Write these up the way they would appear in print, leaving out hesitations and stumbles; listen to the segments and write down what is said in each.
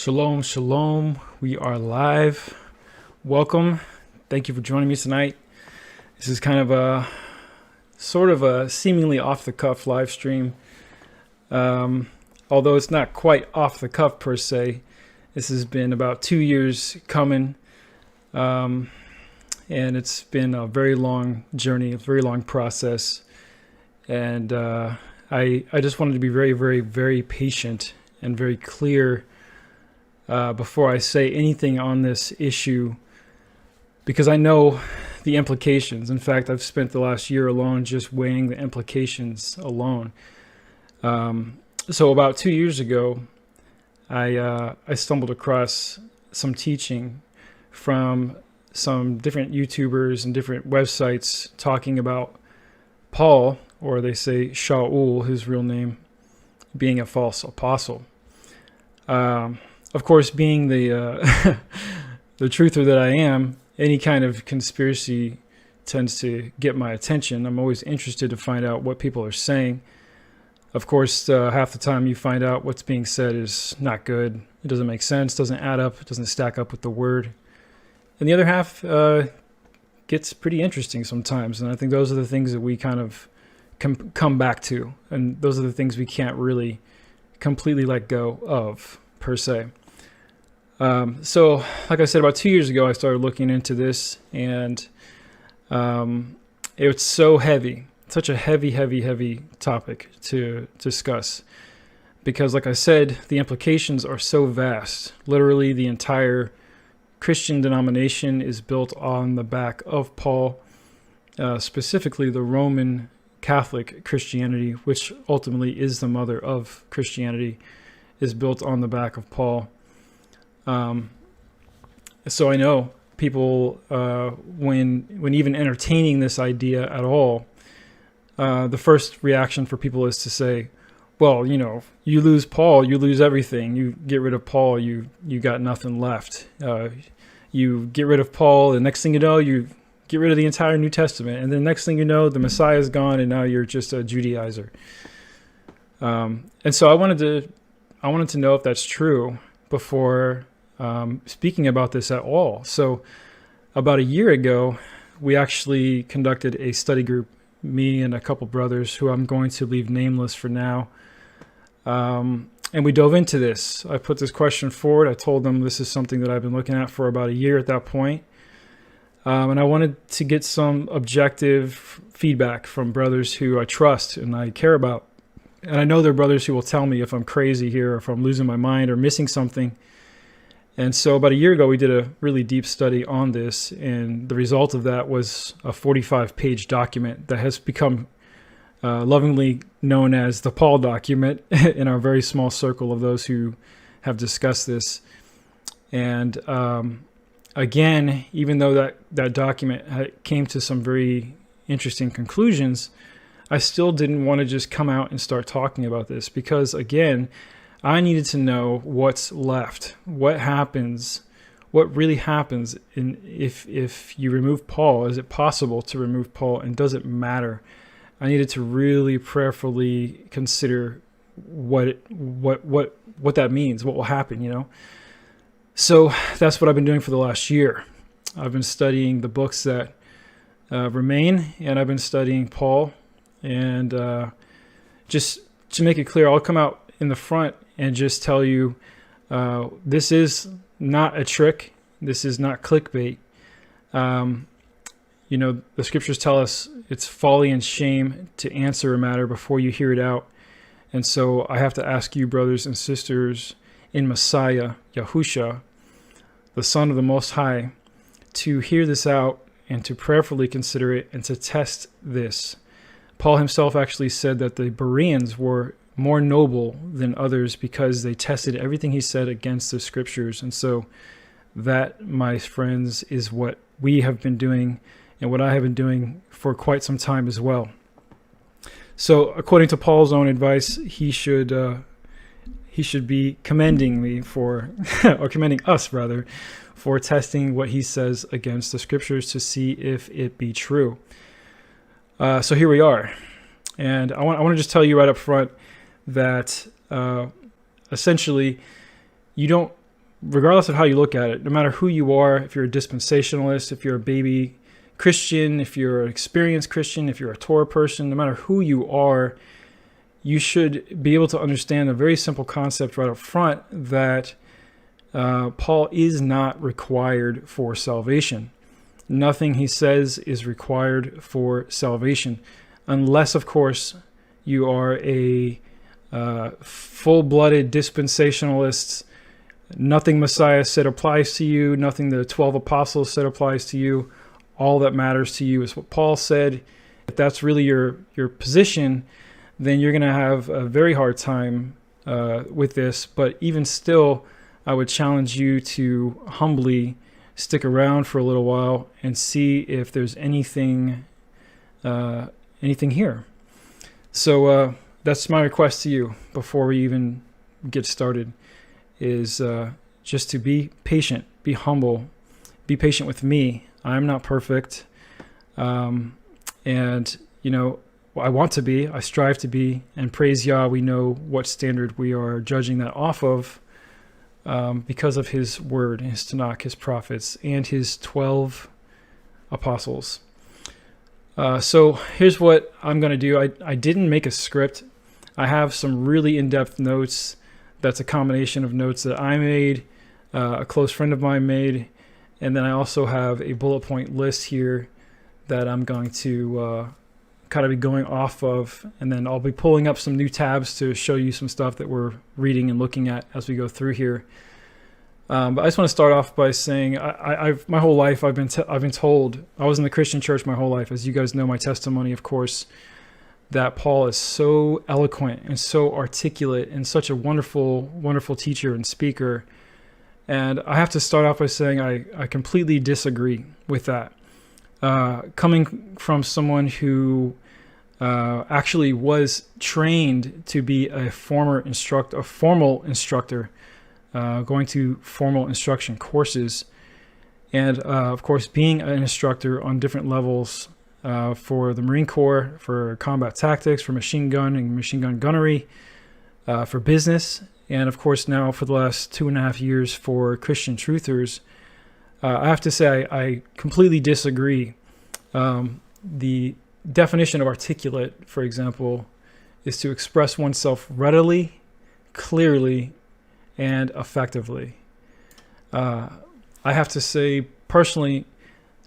Shalom, shalom. We are live. Welcome. Thank you for joining me tonight. This is kind of a sort of a seemingly off-the-cuff live stream. Although it's not quite off-the-cuff per se. This has been about 2 years coming. And it's been a very long journey, a very long process. And I just wanted to be very, very, very patient and very clear before I say anything on this issue, because I know the implications. In fact, I've spent the last year alone just weighing the implications alone. So about 2 years ago, I stumbled across some teaching from some different YouTubers and different websites talking about Paul, or they say Shaul, his real name, being a false apostle. Of course, being the the truther that I am, any kind of conspiracy tends to get my attention. I'm always interested to find out what people are saying. Of course, half the time you find out what's being said is not good. It doesn't make sense, doesn't add up, it doesn't stack up with the word. And the other half gets pretty interesting sometimes. And I think those are the things that we kind of come back to. And those are the things we can't really completely let go of, per se. So, like I said, about 2 years ago, I started looking into this, and it's so heavy, such a heavy topic to discuss, because, like I said, the implications are so vast. Literally, the entire Christian denomination is built on the back of Paul, specifically the Roman Catholic Christianity, which ultimately is the mother of Christianity, is built on the back of Paul. So I know people, when even entertaining this idea at all, the first reaction for people is to say, well, you know, you lose Paul, you lose everything. You get rid of Paul, you got nothing left. You get rid of Paul, the next thing you know, you get rid of the entire New Testament. And then next thing you know, the Messiah is gone, and now you're just a Judaizer. And so I wanted to know if that's true before speaking about this at all. So about a year ago, we actually conducted a study group, me and a couple brothers who I'm going to leave nameless for now. And we dove into this. I put this question forward. I told them this is something that I've been looking at for about a year at that point. And I wanted to get some objective feedback from brothers who I trust and I care about. And I know they're brothers who will tell me if I'm crazy here, or if I'm losing my mind or missing something. And so about a year ago, we did a really deep study on this. And the result of that was a 45-page document that has become lovingly known as the Paul document in our very small circle of those who have discussed this. And again, even though that document came to some very interesting conclusions, I still didn't want to just come out and start talking about this, because again, I needed to know what's left, what happens, what really happens if you remove Paul. Is it possible to remove Paul, and does it matter? I needed to really prayerfully consider what that means, what will happen, you know. So that's what I've been doing for the last year. I've been studying the books that remain, and I've been studying Paul. And just to make it clear, I'll come out in the front and just tell you this is not a trick. This is not clickbait. You know, the scriptures tell us it's folly and shame to answer a matter before you hear it out. And so I have to ask you, brothers and sisters, in Messiah, Yahusha, the Son of the Most High, to hear this out and to prayerfully consider it and to test this. Paul himself actually said that the Bereans were more noble than others because they tested everything he said against the scriptures. And so that, my friends, is what we have been doing and what I have been doing for quite some time as well. So according to Paul's own advice, he should be commending me for, or commending us rather, for testing what he says against the scriptures to see if it be true. So here we are. And I want to just tell you right up front that essentially you don't regardless of how you look at it, no matter who you are, if you're a dispensationalist, if you're a baby Christian, if you're an experienced Christian, if you're a Torah person, no matter who you are, you should be able to understand a very simple concept right up front that Paul is not required for salvation. Nothing he says is required for salvation, unless, of course, you are a full-blooded dispensationalist. Nothing Messiah said applies to you. Nothing the 12 apostles said applies to you. All that matters to you is what Paul said. If that's really your position, then you're going to have a very hard time with this. But even still, I would challenge you to humbly stick around for a little while and see if there's anything here. So that's my request to you before we even get started, is just to be patient, be humble, be patient with me. I'm not perfect. And, I want to be, I strive to be, and praise Yah, we know what standard we are judging that off of because of his word, his Tanakh, his prophets, and his 12 apostles. So here's what I'm going to do. I didn't make a script. I have some really in-depth notes. That's a combination of notes that I made, a close friend of mine made, and then I also have a bullet point list here that I'm going to kind of be going off of, and then I'll be pulling up some new tabs to show you some stuff that we're reading and looking at as we go through here. But I just want to start off by saying I've my whole life I've been told, I was in the Christian church my whole life, as you guys know my testimony, of course, that Paul is so eloquent and so articulate and such a wonderful, wonderful teacher and speaker. And I have to start off by saying I completely disagree with that. Coming from someone who actually was trained to be a formal instructor, going to formal instruction courses, and of course being an instructor on different levels for the Marine Corps, for combat tactics, for machine gun and machine gun gunnery, for business, and of course now for the last 2.5 years for Christian Truthers. I have to say I completely disagree. The definition of articulate, for example, is to express oneself readily, clearly, and effectively. I have to say, personally,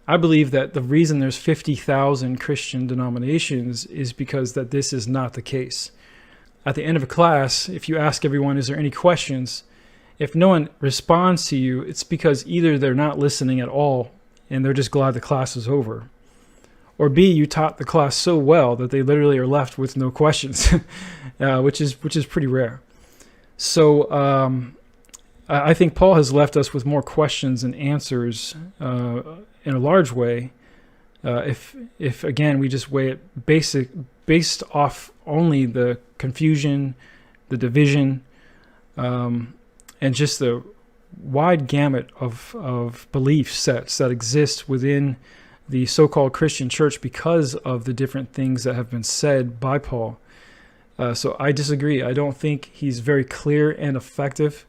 I believe that the reason there's 50,000 Christian denominations is because that this is not the case. At the end of a class, if you ask everyone, is there any questions? If no one responds to you, it's because either they're not listening at all and they're just glad the class is over, or B, you taught the class so well that they literally are left with no questions, which is pretty rare. So I think Paul has left us with more questions than answers in a large way. If again we just weigh it based off only the confusion, the division, and just the wide gamut of belief sets that exist within the so-called Christian church because of the different things that have been said by Paul. So I disagree. I don't think he's very clear and effective.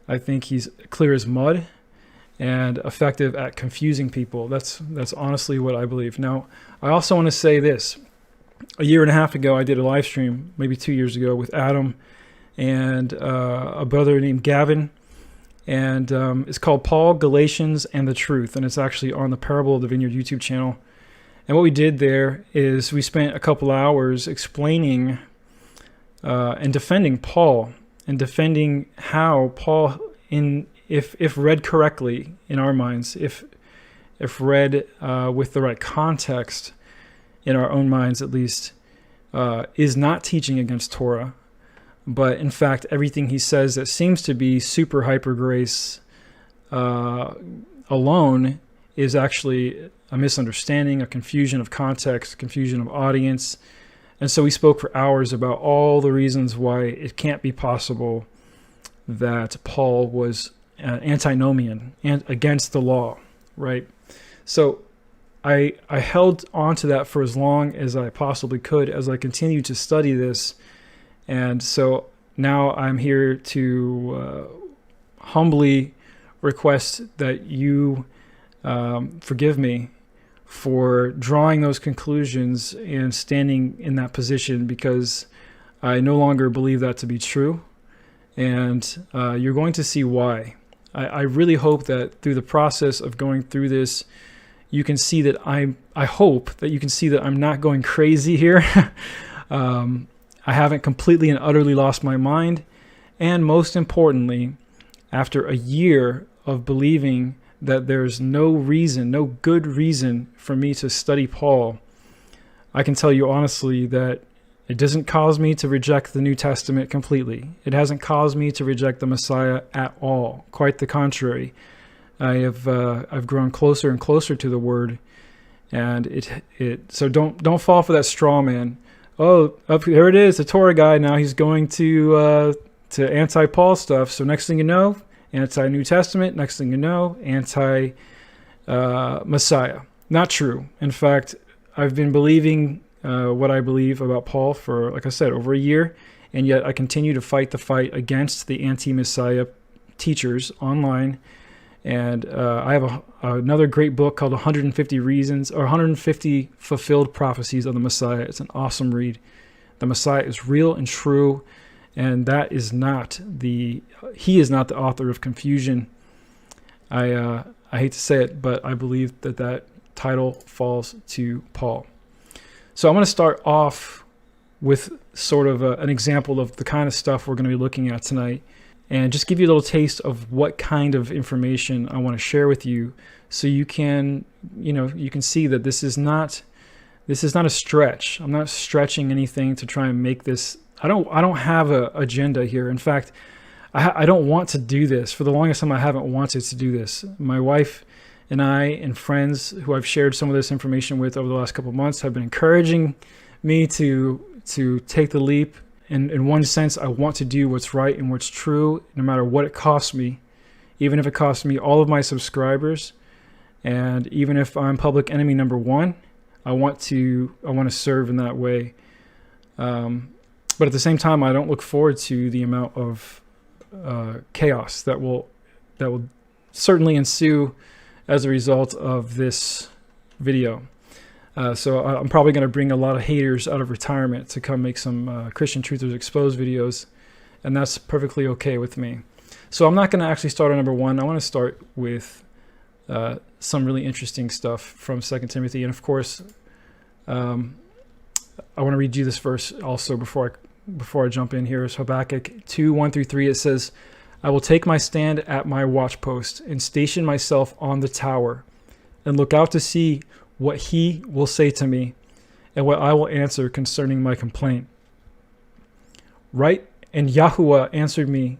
I think he's clear as mud and effective at confusing people. That's honestly what I believe. Now, I also want to say this. 1.5 years ago, I did a live stream, maybe 2 years ago, with Adam and a brother named Gavin. And it's called Paul, Galatians, and the Truth. And it's actually on the Parable of the Vineyard YouTube channel. And what we did there is we spent a couple hours explaining and defending Paul, and defending how Paul, if read correctly in our minds, if read with the right context in our own minds at least, is not teaching against Torah, but in fact everything he says that seems to be super hyper grace alone is actually a misunderstanding, a confusion of context, confusion of audience. And so we spoke for hours about all the reasons why it can't be possible that Paul was antinomian and against the law, right? So I held on to that for as long as I possibly could as I continued to study this. And so now I'm here to humbly request that you forgive me for drawing those conclusions and standing in that position, because I no longer believe that to be true. And you're going to see why. I really hope that through the process of going through this, you can see that I hope that you can see that I'm not going crazy here. I haven't completely and utterly lost my mind. And most importantly, after a year of believing that there's no reason, no good reason for me to study Paul, I can tell you honestly that it doesn't cause me to reject the New Testament completely. It hasn't caused me to reject the Messiah at all. Quite the contrary. I've grown closer and closer to the Word, and so don't fall for that straw man. Oh, up there it is, the Torah guy. Now he's going to anti-Paul stuff. So next thing you know, anti-New Testament. Next thing you know, anti-Messiah. Not true. In fact, I've been believing what I believe about Paul for, like I said, over a year, and yet I continue to fight the fight against the anti-Messiah teachers online. And I have another great book called 150 Reasons, or 150 Fulfilled Prophecies of the Messiah. It's an awesome read. The Messiah is real and true, and he is not the author of confusion. I hate to say it, but I believe that title falls to Paul. So I'm going to start off with sort of an example of the kind of stuff we're going to be looking at tonight, and just give you a little taste of what kind of information I want to share with you, so you can see that this is not a stretch. I'm not stretching anything to try and make this. I don't have an agenda here. In fact, I don't want to do this. For the longest time, I haven't wanted to do this. My wife and I and friends who I've shared some of this information with over the last couple of months have been encouraging me to take the leap. And in one sense, I want to do what's right and what's true, no matter what it costs me, even if it costs me all of my subscribers, and even if I'm public enemy number one. I want to serve in that way. But at the same time, I don't look forward to the amount of chaos that will certainly ensue as a result of this video. So I'm probably going to bring a lot of haters out of retirement to come make some Christian Truthers Exposed videos, and that's perfectly okay with me. So I'm not going to actually start on number one. I want to start with some really interesting stuff from 2 Timothy. And of course, I want to read you this verse also before I jump in here. It's Habakkuk 2:1-3. It says, "I will take my stand at my watchpost and station myself on the tower and look out to see what he will say to me and what I will answer concerning my complaint. And Yahuwah answered me,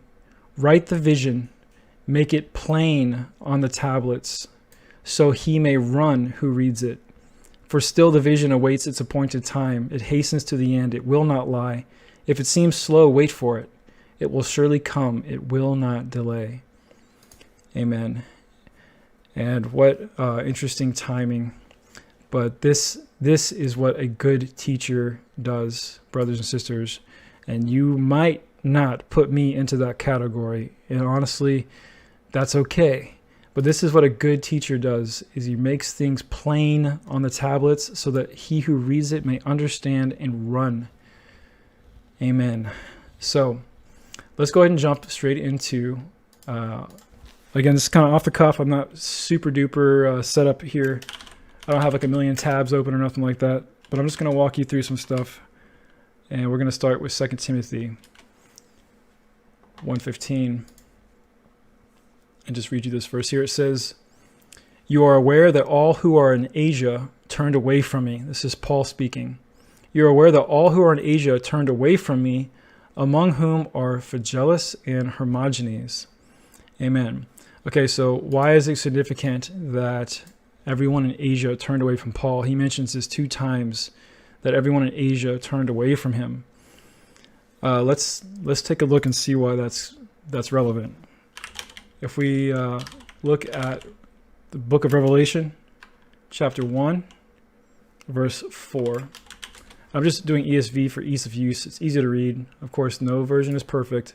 write the vision, make it plain on the tablets, so he may run who reads it. For still the vision awaits its appointed time. It hastens to the end. It will not lie. If it seems slow, wait for it. It will surely come. It will not delay." Amen. And what interesting timing. But this is what a good teacher does, brothers and sisters. And you might not put me into that category. And honestly, that's okay. But this is what a good teacher does, is he makes things plain on the tablets so that he who reads it may understand and run. Amen. So let's go ahead and jump straight into, again, this is kind of off the cuff. I'm not super duper set up here. I don't have like a million tabs open or nothing like that, but I'm just going to walk you through some stuff. And we're going to start with 2 Timothy 1:15. And just read you this verse here. It says, "You are aware that all who are in Asia turned away from me." This is Paul speaking. "You are aware that all who are in Asia turned away from me, among whom are Phygellus and Hermogenes." Amen. Okay, so why is it significant that everyone in Asia turned away from Paul? He mentions this 2 times, that everyone in Asia turned away from him. Let's take a look and see why that's relevant. If we look at the book of Revelation, chapter 1, verse 4. I'm just doing ESV for ease of use. It's easy to read. Of course, no version is perfect.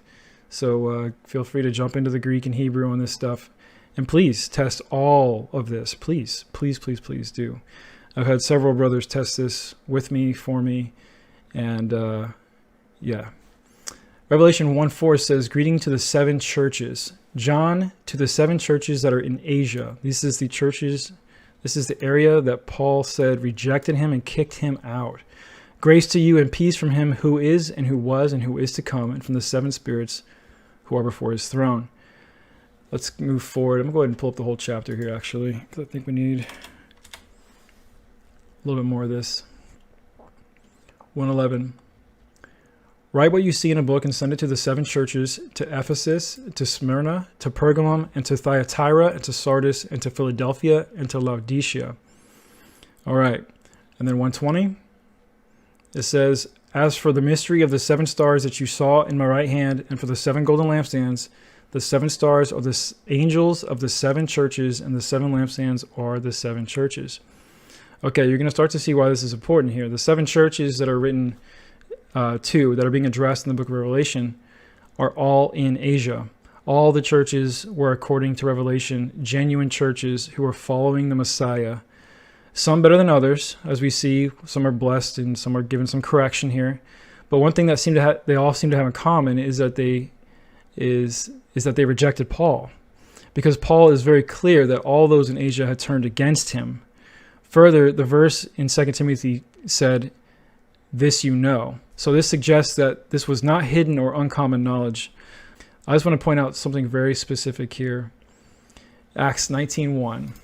So feel free to jump into the Greek and Hebrew on this stuff. And please test all of this. Please, please, please, please do. I've had several brothers test this with me, for me. And yeah. Revelation 1:4 says, "Greeting to the 7 churches. John, to the 7 churches that are in Asia." This is the churches, this is the area that Paul said rejected him and kicked him out. "Grace to you and peace from him who is and who was and who is to come, and from the 7 spirits who are before his throne." Let's move forward. I'm going to go ahead and pull up the whole chapter here, actually, because I think we need a little bit more of this. 1:11. "Write what you see in a book and send it to the 7 churches, to Ephesus, to Smyrna, to Pergamum, and to Thyatira, and to Sardis, and to Philadelphia, and to Laodicea." All right. And then 1:20. It says, "As for the mystery of the 7 stars that you saw in my right hand, and for the 7 golden lampstands, the 7 stars are the angels of the 7 churches, and the 7 lampstands are the 7 churches." Okay, you're going to start to see why this is important here. The 7 churches that are written that are being addressed in the book of Revelation are all in Asia. All the churches were, according to Revelation, genuine churches who are following the Messiah. Some better than others, as we see. Some are blessed and some are given some correction here. But one thing that they all seem to have in common is that they rejected Paul, because Paul is very clear that all those in Asia had turned against him. Further, the verse in 2 Timothy said, "This you know." So this suggests that this was not hidden or uncommon knowledge. I just want to point out something very specific here. Acts 19:1.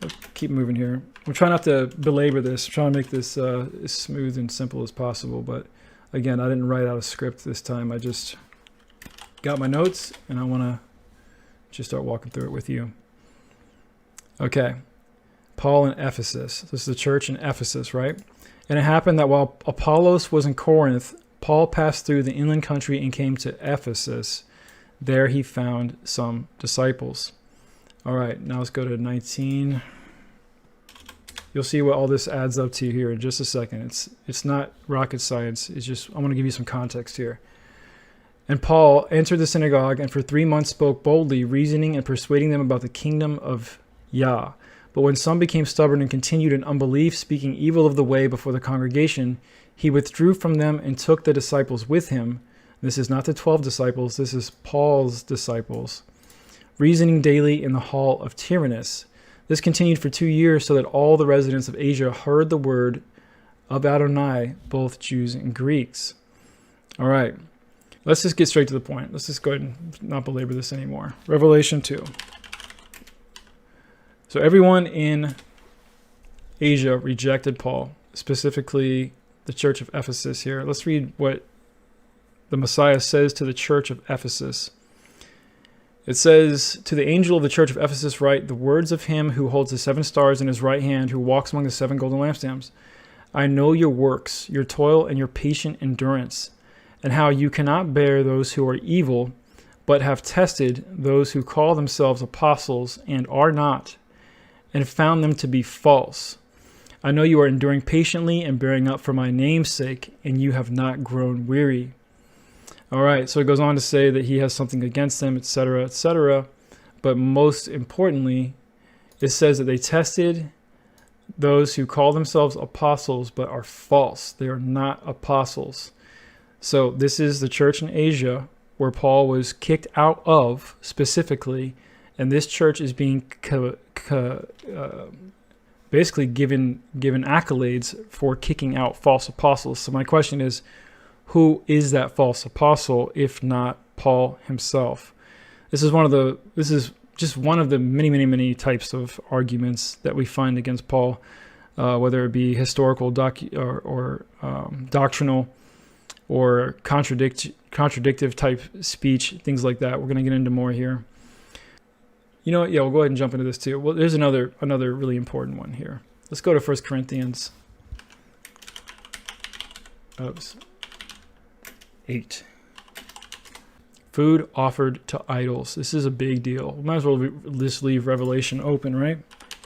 Let's keep moving here. I'm trying not to belabor this. I'm trying to make this as smooth and simple as possible. But again, I didn't write out a script this time. I just got my notes, and I want to just start walking through it with you. Okay. Paul in Ephesus. This is the church in Ephesus, right? "And it happened that while Apollos was in Corinth, Paul passed through the inland country and came to Ephesus. There he found some disciples." All right, now let's go to 19. You'll see what all this adds up to here in just a second. It's not rocket science. It's just, I want to give you some context here. "And Paul entered the synagogue and for 3 months spoke boldly, reasoning and persuading them about the kingdom of Yah. But when some became stubborn and continued in unbelief, speaking evil of the way before the congregation, he withdrew from them and took the disciples with him." This is not the 12 disciples. This is Paul's disciples. "Reasoning daily in the hall of Tyrannus. This continued for 2 years, so that all the residents of Asia heard the word of Adonai, both Jews and Greeks." All right. Let's just get straight to the point. Let's just go ahead and not belabor this anymore. Revelation 2. So everyone in Asia rejected Paul, specifically the church of Ephesus here. Let's read what the Messiah says to the church of Ephesus. It says, "To the angel of the church of Ephesus write the words of him who holds the 7 stars in his right hand, who walks among the 7 golden lampstands. I know your works, your toil, and your patient endurance, and how you cannot bear those who are evil, but have tested those who call themselves apostles and are not, and found them to be false. I know you are enduring patiently and bearing up for my name's sake, and you have not grown weary." All right, so it goes on to say that he has something against them, etc., etc. But most importantly, it says that they tested those who call themselves apostles but are false. They are not apostles. So this is the church in Asia where Paul was kicked out of specifically, and this church is being basically given accolades for kicking out false apostles. So my question is, who is that false apostle if not Paul himself? This is just one of the many types of arguments that we find against Paul, whether it be historical or doctrinal or contradictive type speech, things like that. We're going to get into more here. You know what? Yeah, we'll go ahead and jump into this too. Well, there's another really important one here. Let's go to 1 Corinthians 8. Food offered to idols. This is a big deal. We might as well just leave Revelation open, right?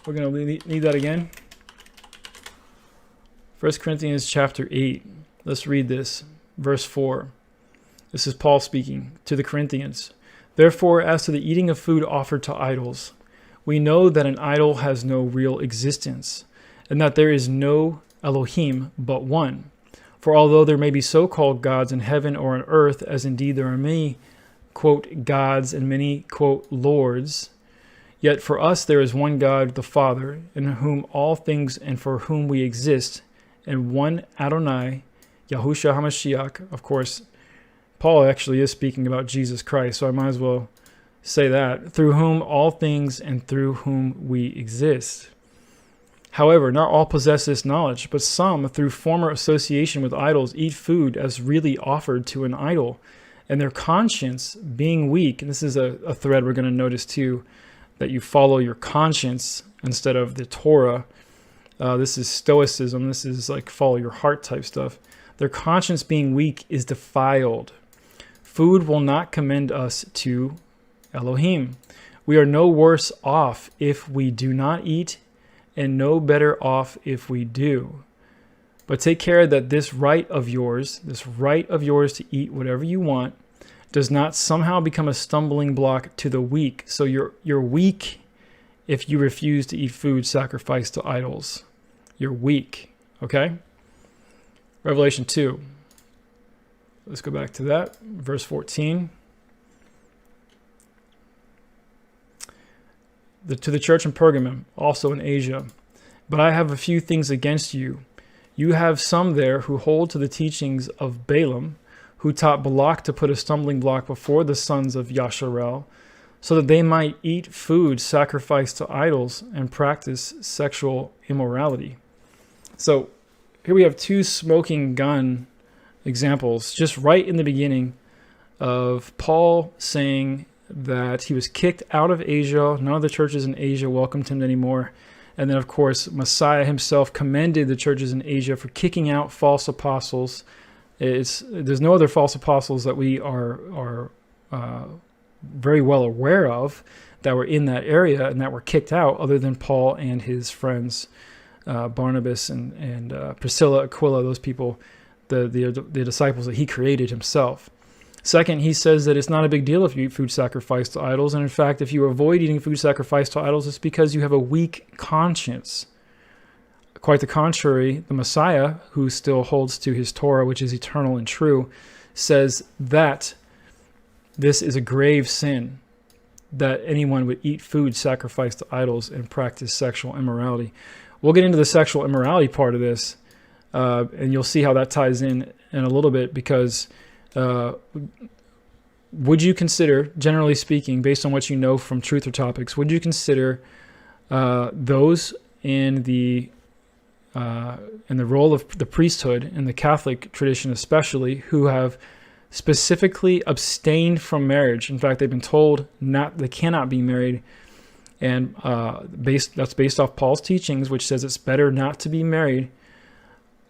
We're going to need that again. 1 Corinthians chapter 8. Let's read this. Verse 4. This is Paul speaking to the Corinthians. Therefore, as to the eating of food offered to idols, we know that an idol has no real existence, and that there is no Elohim but one. For although there may be so-called gods in heaven or on earth, as indeed there are many, quote, gods and many, quote, lords, yet for us there is one God, the Father, in whom all things and for whom we exist, and one Adonai, Yahushua HaMashiach. Of course, Paul actually is speaking about Jesus Christ, so I might as well say that, through whom all things and through whom we exist. However, not all possess this knowledge, but some, through former association with idols, eat food as really offered to an idol, and their conscience being weak, and this is a thread we're going to notice too, that you follow your conscience instead of the Torah. This is Stoicism. This is like follow your heart type stuff. Their conscience being weak is defiled. Food will not commend us to Elohim. We are no worse off if we do not eat, and no better off if we do. But take care that this right of yours to eat whatever you want, does not somehow become a stumbling block to the weak. So you're weak if you refuse to eat food sacrificed to idols. You're weak, okay? Revelation 2. Let's go back to that. Verse 14. To the church in Pergamum, also in Asia. But I have a few things against you. You have some there who hold to the teachings of Balaam, who taught Balak to put a stumbling block before the sons of Yasharel, so that they might eat food sacrificed to idols and practice sexual immorality. So here we have two smoking gun examples, just right in the beginning of Paul saying that he was kicked out of Asia. None of the churches in Asia welcomed him anymore. And then, of course, Messiah himself commended the churches in Asia for kicking out false apostles. There's no other false apostles that we are very well aware of that were in that area and that were kicked out, other than Paul and his friends, Barnabas and Priscilla, Aquila, those people, the disciples that he created himself. Second, he says that it's not a big deal if you eat food sacrificed to idols. And in fact, if you avoid eating food sacrificed to idols, it's because you have a weak conscience. Quite the contrary, the Messiah, who still holds to his Torah, which is eternal and true, says that this is a grave sin, that anyone would eat food sacrificed to idols and practice sexual immorality. We'll get into the sexual immorality part of this, and you'll see how that ties in a little bit, because would you consider, generally speaking, based on what you know from Truth or Topics, would you consider those in the role of the priesthood, in the Catholic tradition especially, who have specifically abstained from marriage? In fact, they've been told they cannot be married, and that's based off Paul's teachings, which says it's better not to be married.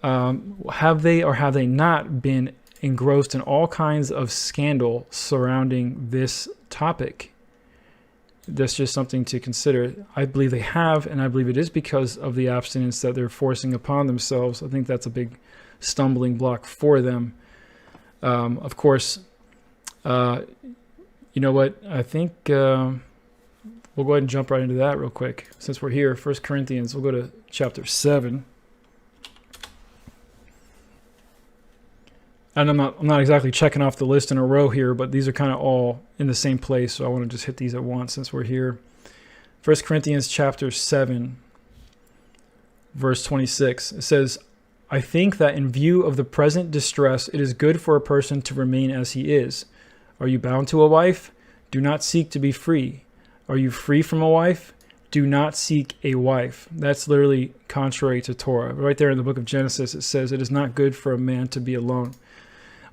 Have they or have they not been engrossed in all kinds of scandal surrounding this topic? That's just something to consider. I believe they have, and I believe it is because of the abstinence that they're forcing upon themselves. I think that's a big stumbling block for them. Of course, you know what? I think we'll go ahead and jump right into that real quick. Since we're here, 1 Corinthians, we'll go to chapter 7. And I'm not exactly checking off the list in a row here, but these are kind of all in the same place, so I want to just hit these at once since we're here. 1 Corinthians chapter 7, verse 26. It says, I think that in view of the present distress, it is good for a person to remain as he is. Are you bound to a wife? Do not seek to be free. Are you free from a wife? Do not seek a wife. That's literally contrary to Torah. Right there in the book of Genesis, it says it is not good for a man to be alone.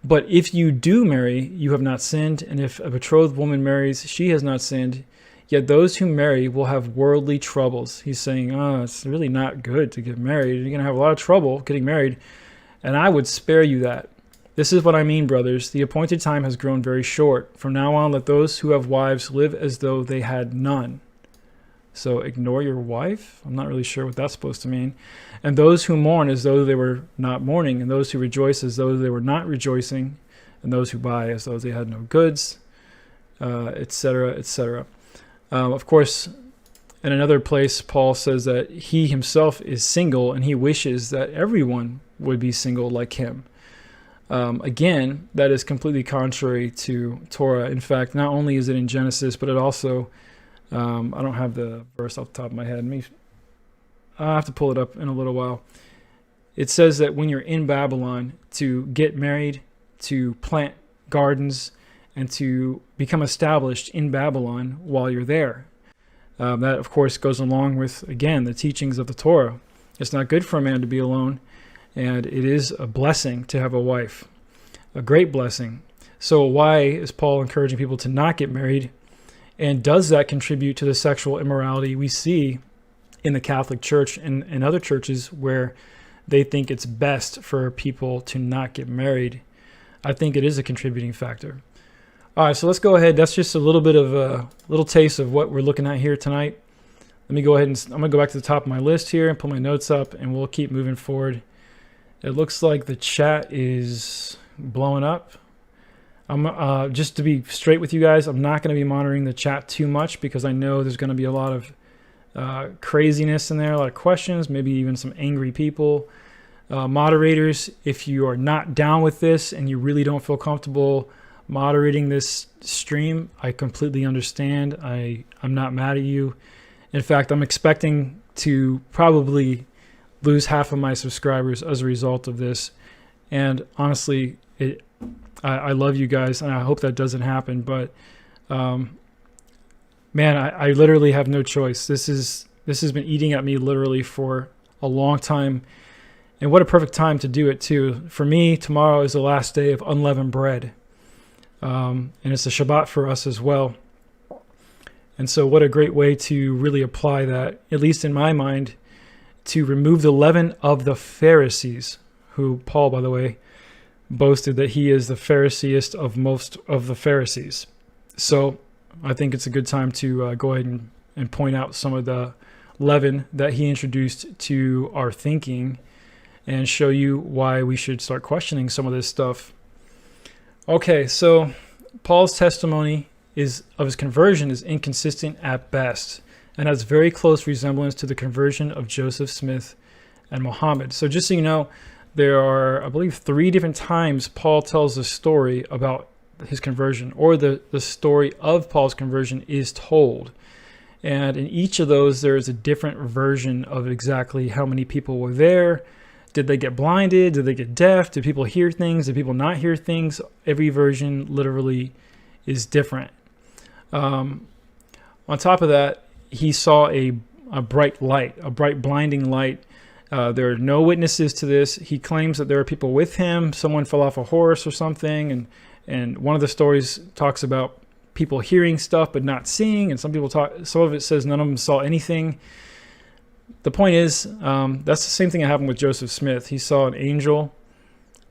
But if you do marry, you have not sinned, and if a betrothed woman marries, she has not sinned. Yet those who marry will have worldly troubles. He's saying, it's really not good to get married. You're going to have a lot of trouble getting married, and I would spare you that. This is what I mean, brothers. The appointed time has grown very short. From now on, let those who have wives live as though they had none. So ignore your wife? I'm not really sure what that's supposed to mean. And those who mourn as though they were not mourning, and those who rejoice as though they were not rejoicing, and those who buy as though they had no goods, etc., etc. Of course, in another place, Paul says that he himself is single, and he wishes that everyone would be single like him. Again, that is completely contrary to Torah. In fact, not only is it in Genesis, but it also, I don't have the verse off the top of my head. I'll have to pull it up in a little while. It says that when you're in Babylon, to get married, to plant gardens, and to become established in Babylon while you're there. That, of course, goes along with, again, the teachings of the Torah. It's not good for a man to be alone, and it is a blessing to have a wife, a great blessing. So why is Paul encouraging people to not get married? And does that contribute to the sexual immorality we see in the Catholic Church and other churches where they think it's best for people to not get married? I think it is a contributing factor. All right, so let's go ahead. That's just a little bit of a little taste of what we're looking at here tonight. Let me go ahead and I'm going to go back to the top of my list here and pull my notes up, and we'll keep moving forward. It looks like the chat is blowing up. I'm just to be straight with you guys, I'm not going to be monitoring the chat too much because I know there's going to be a lot of craziness in there, a lot of questions, maybe even some angry people. Moderators, if you are not down with this and you really don't feel comfortable moderating this stream, I completely understand. I'm not mad at you. In fact, I'm expecting to probably lose half of my subscribers as a result of this. And honestly, I love you guys, and I hope that doesn't happen. But man, I literally have no choice. This has been eating at me literally for a long time. And what a perfect time to do it too. For me, tomorrow is the last day of unleavened bread. And it's a Shabbat for us as well. And so what a great way to really apply that, at least in my mind, to remove the leaven of the Pharisees, who Paul, by the way, boasted that he is the Phariseest of most of the Pharisees. So I think it's a good time to go ahead and point out some of the leaven that he introduced to our thinking and show you why we should start questioning some of this stuff. Okay, so Paul's testimony of his conversion is inconsistent at best and has very close resemblance to the conversion of Joseph Smith and Muhammad. So just so you know, there are, I believe, 3 different times Paul tells the story about his conversion, or the story of Paul's conversion is told. And in each of those, there is a different version of exactly how many people were there. Did they get blinded? Did they get deaf? Did people hear things? Did people not hear things? Every version literally is different. On top of that, he saw a bright light, a bright blinding light. There are no witnesses to this. He claims that there are people with him. Someone fell off a horse or something. And one of the stories talks about people hearing stuff but not seeing. And some of it says none of them saw anything. The point is, that's the same thing that happened with Joseph Smith. He saw an angel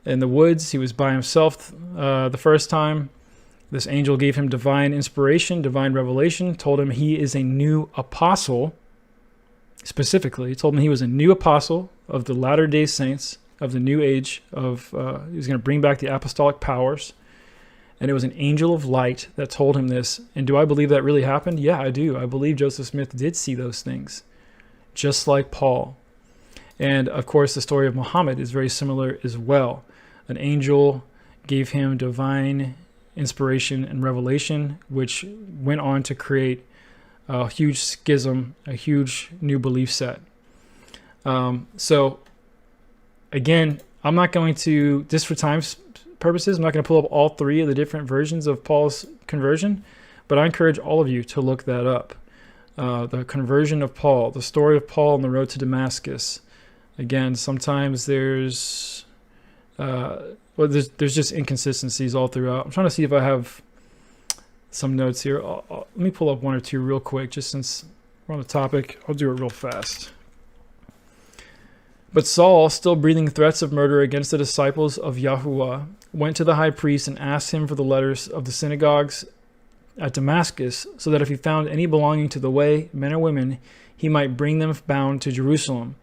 in the woods. He was by himself the first time. This angel gave him divine inspiration, divine revelation, told him he is a new apostle. Specifically, told him he was a new apostle of the Latter-day Saints, of the new age, he was going to bring back the apostolic powers. And it was an angel of light that told him this. And do I believe that really happened? Yeah, I do. I believe Joseph Smith did see those things, just like Paul. And of course, the story of Muhammad is very similar as well. An angel gave him divine inspiration and revelation, which went on to create a huge schism, a huge new belief set. So again, I'm not going to, just for time's purposes, I'm not going to pull up all 3 of the different versions of Paul's conversion, but I encourage all of you to look that up. The conversion of Paul, the story of Paul on the road to Damascus. Again, sometimes there's just inconsistencies all throughout. I'm trying to see if I have some notes here. Let me pull up 1 or 2 real quick, just since we're on the topic. I'll do it real fast. But Saul, still breathing threats of murder against the disciples of Yahuwah, went to the high priest and asked him for the letters of the synagogues at Damascus, so that if he found any belonging to the way, men or women, he might bring them bound to Jerusalem.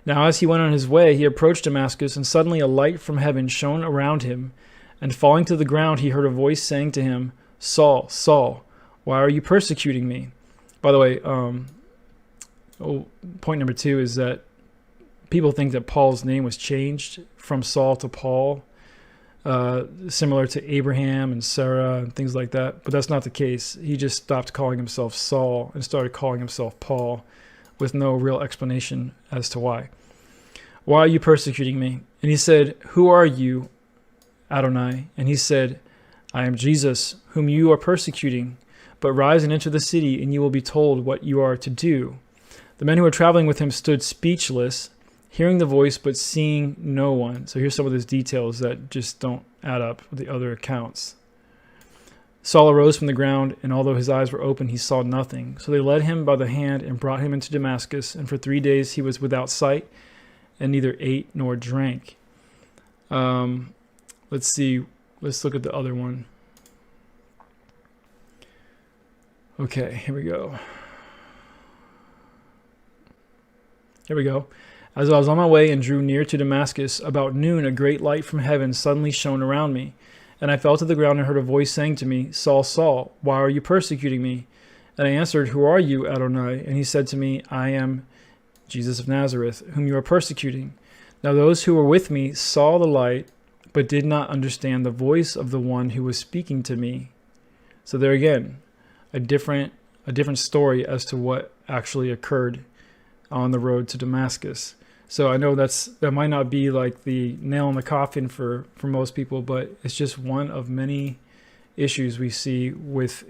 Now as he went on his way, he approached Damascus, and suddenly a light from heaven shone around him. And falling to the ground, he heard a voice saying to him, Saul, Saul, why are you persecuting me? By the way, point number 2 is that people think that Paul's name was changed from Saul to Paul, similar to Abraham and Sarah and things like that. But that's not the case. He just stopped calling himself Saul and started calling himself Paul with no real explanation as to why. Why are you persecuting me? And he said, who are you, Adonai? And he said, I am Jesus, whom you are persecuting. But rise and enter the city, and you will be told what you are to do. The men who were traveling with him stood speechless, hearing the voice but seeing no one. So here's some of those details that just don't add up with the other accounts. Saul arose from the ground, and although his eyes were open, he saw nothing. So they led him by the hand and brought him into Damascus, and for 3 days he was without sight, and neither ate nor drank. Let's see. Let's look at the other one. Okay, here we go. As I was on my way and drew near to Damascus, about noon a great light from heaven suddenly shone around me. And I fell to the ground and heard a voice saying to me, Saul, Saul, why are you persecuting me? And I answered, who are you, Adonai? And he said to me, I am Jesus of Nazareth, whom you are persecuting. Now those who were with me saw the light, but did not understand the voice of the one who was speaking to me. So there again, a different story as to what actually occurred on the road to Damascus. So I know that might not be like the nail in the coffin for most people, but it's just one of many issues we see with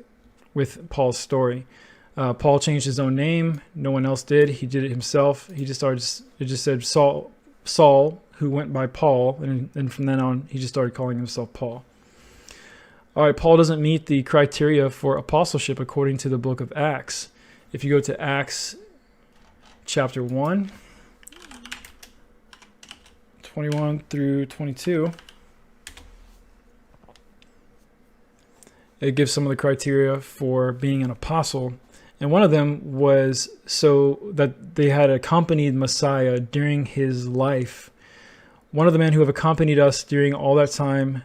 Paul's story. Paul changed his own name. No one else did. He did it himself. It just said Saul, who went by Paul, and from then on, he just started calling himself Paul. All right, Paul doesn't meet the criteria for apostleship according to the book of Acts. If you go to Acts chapter 1, 21 through 22, it gives some of the criteria for being an apostle. And one of them was so that they had accompanied Messiah during his life. One of the men who have accompanied us during all that time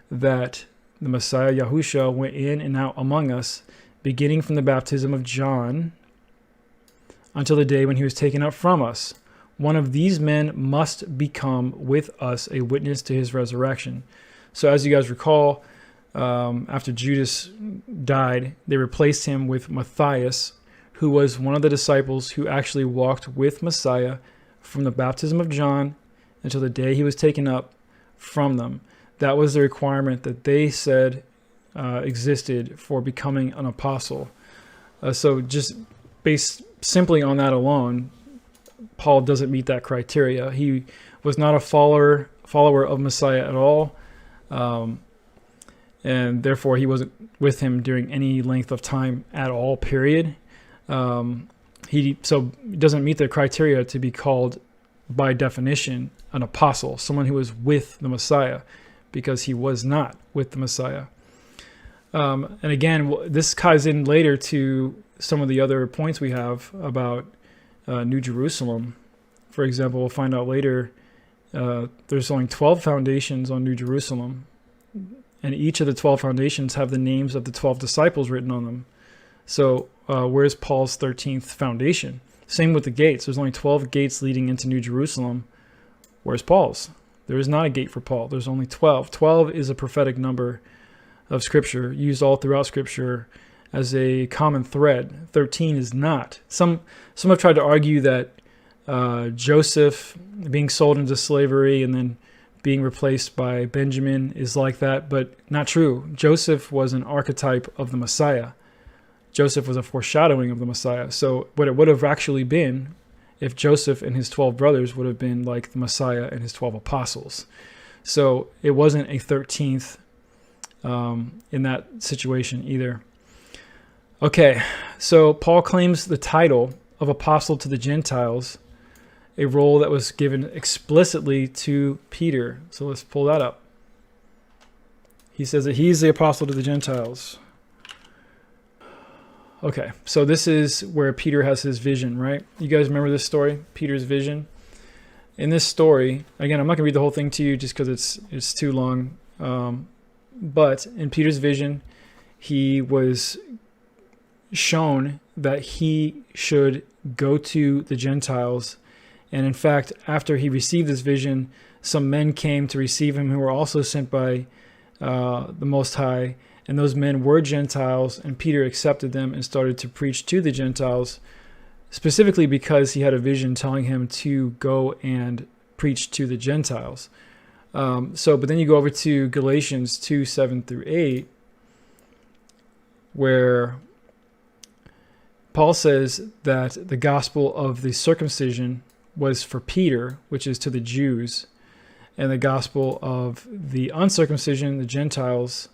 that the Messiah, Yahusha, went in and out among us, beginning from the baptism of John until the day when he was taken up from us. One of these men must become with us a witness to his resurrection. So as you guys recall, after Judas died, they replaced him with Matthias, who was one of the disciples who actually walked with Messiah from the baptism of John until the day he was taken up from them. That was the requirement that they said existed for becoming an apostle. So just based simply on that alone, Paul doesn't meet that criteria. He was not a follower of Messiah at all, and therefore he wasn't with him during any length of time at all, period. He doesn't meet the criteria to be called, by definition, an apostle, someone who was with the Messiah, because he was not with the Messiah. And again, this ties in later to some of the other points we have about New Jerusalem. For example, we'll find out later there's only 12 foundations on New Jerusalem, and each of the 12 foundations have the names of the 12 disciples written on them. So where's Paul's 13th foundation? Same with the gates. There's only 12 gates leading into New Jerusalem. Where's Paul's? There is not a gate for Paul. There's only 12. 12 is a prophetic number of Scripture, used all throughout Scripture as a common thread. 13 is not. Some have tried to argue that Joseph being sold into slavery and then being replaced by Benjamin is like that, but not true. Joseph was an archetype of the Messiah. Joseph was a foreshadowing of the Messiah. So what it would have actually been if Joseph and his 12 brothers would have been like the Messiah and his 12 apostles. So it wasn't a 13th in that situation either. Okay, so Paul claims the title of apostle to the Gentiles, a role that was given explicitly to Peter. So let's pull that up. He says that he's the apostle to the Gentiles. Okay, so this is where Peter has his vision, right? You guys remember this story, Peter's vision? In this story, again, I'm not going to read the whole thing to you just because it's too long. But in Peter's vision, he was shown that he should go to the Gentiles. And in fact, after he received this vision, some men came to receive him who were also sent by the Most High. And those men were Gentiles, and Peter accepted them and started to preach to the Gentiles, specifically because he had a vision telling him to go and preach to the Gentiles. But then you go over to Galatians 2:7-8, where Paul says that the gospel of the circumcision was for Peter, which is to the Jews, and the gospel of the uncircumcision, the Gentiles,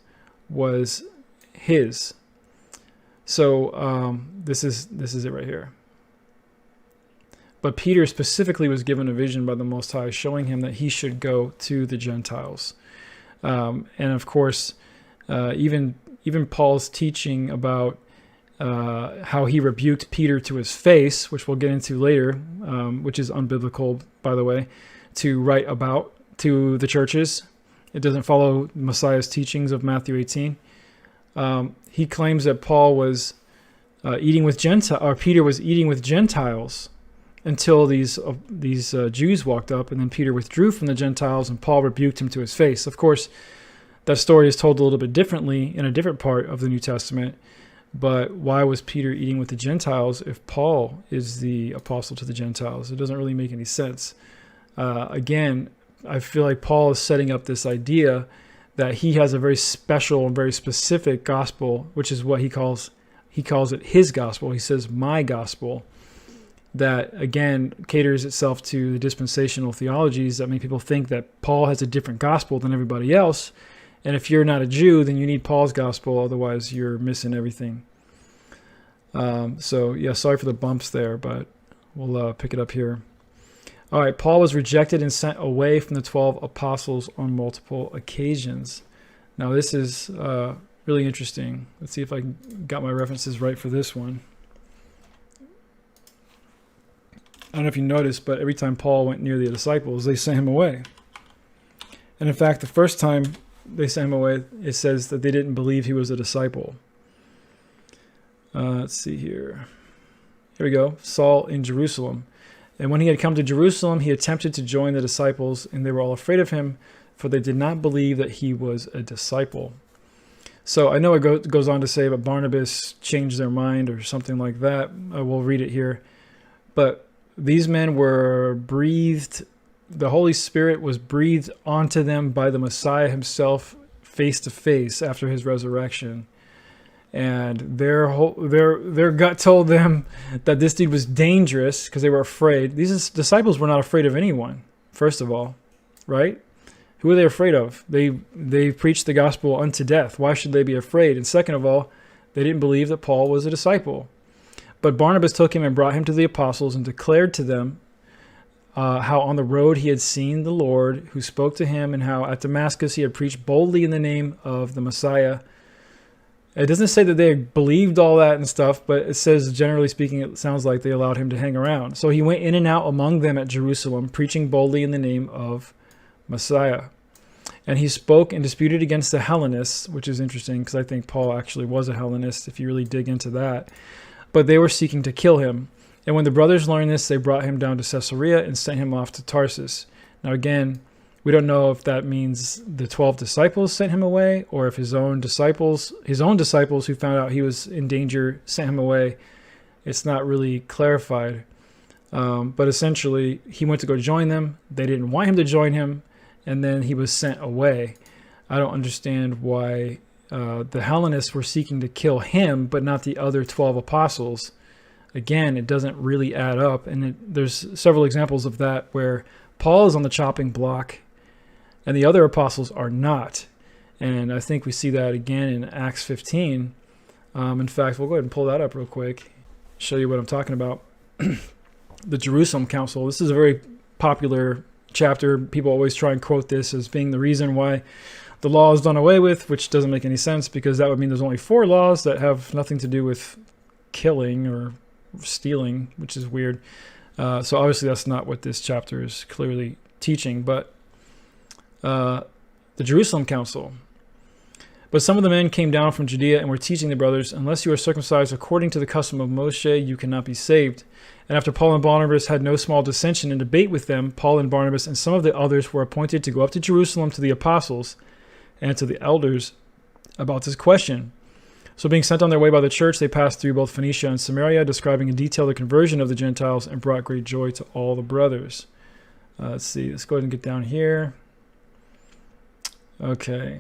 was his. So this is it right here. But Peter specifically was given a vision by the Most High showing him that he should go to the Gentiles. And of course, even Paul's teaching about how he rebuked Peter to his face, which we'll get into later, which is unbiblical, by the way, to write about to the churches. It doesn't follow Messiah's teachings of Matthew 18. He claims that Paul was eating with Peter was eating with Gentiles until these Jews walked up, and then Peter withdrew from the Gentiles, and Paul rebuked him to his face. Of course, that story is told a little bit differently in a different part of the New Testament. But why was Peter eating with the Gentiles if Paul is the apostle to the Gentiles? It doesn't really make any sense. Again, I feel like Paul is setting up this idea that he has a very special and very specific gospel, which is what he calls it his gospel. He says, my gospel, that again caters itself to the dispensational theologies that make people think that Paul has a different gospel than everybody else. And if you're not a Jew, then you need Paul's gospel. Otherwise, you're missing everything. Sorry for the bumps there, but we'll pick it up here. All right, Paul was rejected and sent away from the 12 apostles on multiple occasions. Now, this is really interesting. Let's see if I got my references right for this one. I don't know if you noticed, but every time Paul went near the disciples, they sent him away. And in fact, the first time they sent him away, it says that they didn't believe he was a disciple. Let's see here. Here we go. Saul in Jerusalem. And when he had come to Jerusalem, he attempted to join the disciples, and they were all afraid of him, for they did not believe that he was a disciple. So I know it goes on to say, but Barnabas changed their mind or something like that. I will read it here. But these men were breathed, the Holy Spirit was breathed onto them by the Messiah himself face to face after his resurrection. And their gut told them that this dude was dangerous because they were afraid. These disciples were not afraid of anyone, first of all, right? Who are they afraid of? They preached the gospel unto death. Why should they be afraid? And second of all, they didn't believe that Paul was a disciple. But Barnabas took him and brought him to the apostles and declared to them how on the road he had seen the Lord who spoke to him, and how at Damascus he had preached boldly in the name of the Messiah. It doesn't say that they believed all that and stuff, but it says, generally speaking, it sounds like they allowed him to hang around. So he went in and out among them at Jerusalem, preaching boldly in the name of Messiah. And he spoke and disputed against the Hellenists, which is interesting because I think Paul actually was a Hellenist, if you really dig into that. But they were seeking to kill him. And when the brothers learned this, they brought him down to Caesarea and sent him off to Tarsus. Now again, we don't know if that means the 12 disciples sent him away, or if his own disciples who found out he was in danger sent him away. It's not really clarified. But essentially, he went to go join them. They didn't want him to join him, and then he was sent away. I don't understand why the Hellenists were seeking to kill him, but not the other 12 apostles. Again, it doesn't really add up. And there's several examples of that where Paul is on the chopping block and the other apostles are not. And I think we see that again in Acts 15. In fact, we'll go ahead and pull that up real quick, show you what I'm talking about. The Jerusalem Council. This is a very popular chapter. People always try and quote this as being the reason why the law is done away with, which doesn't make any sense because that would mean there's only 4 laws that have nothing to do with killing or stealing, which is weird. So obviously that's not what this chapter is clearly teaching. But the Jerusalem council. But some of the men came down from Judea and were teaching the brothers, unless you are circumcised according to the custom of Moshe, you cannot be saved. And after Paul and Barnabas had no small dissension and debate with them, Paul and Barnabas and some of the others were appointed to go up to Jerusalem to the apostles and to the elders about this question. So being sent on their way by the church, they passed through both Phoenicia and Samaria, describing in detail the conversion of the Gentiles, and brought great joy to all the brothers. Let's see. Let's go ahead and get down here. Okay,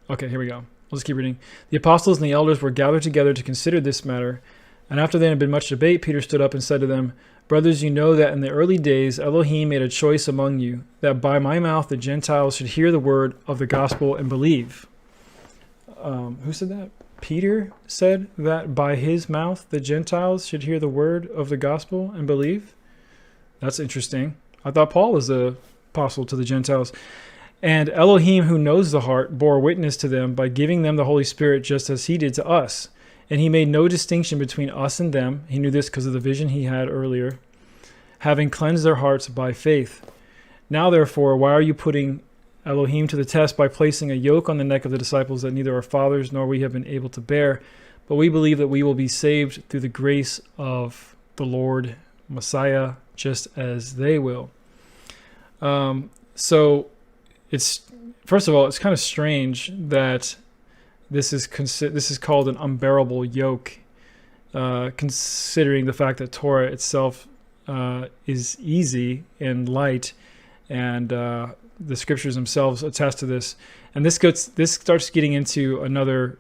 here we go. I'll just keep reading. The apostles and the elders were gathered together to consider this matter. And after there had been much debate, Peter stood up and said to them, Brothers, you know that in the early days Elohim made a choice among you, that by my mouth the Gentiles should hear the word of the gospel and believe. Who said that? Peter said that by his mouth the Gentiles should hear the word of the gospel and believe? That's interesting. I thought Paul was the apostle to the Gentiles. And Elohim, who knows the heart, bore witness to them by giving them the Holy Spirit just as he did to us. And he made no distinction between us and them. He knew this because of the vision he had earlier, having cleansed their hearts by faith. Now, therefore, why are you putting Elohim to the test by placing a yoke on the neck of the disciples that neither our fathers nor we have been able to bear? But we believe that we will be saved through the grace of the Lord Messiah, just as they will. So it's, first of all, it's kind of strange that this is called an unbearable yoke, considering the fact that Torah itself is easy and light, and the scriptures themselves attest to this. And this starts getting into another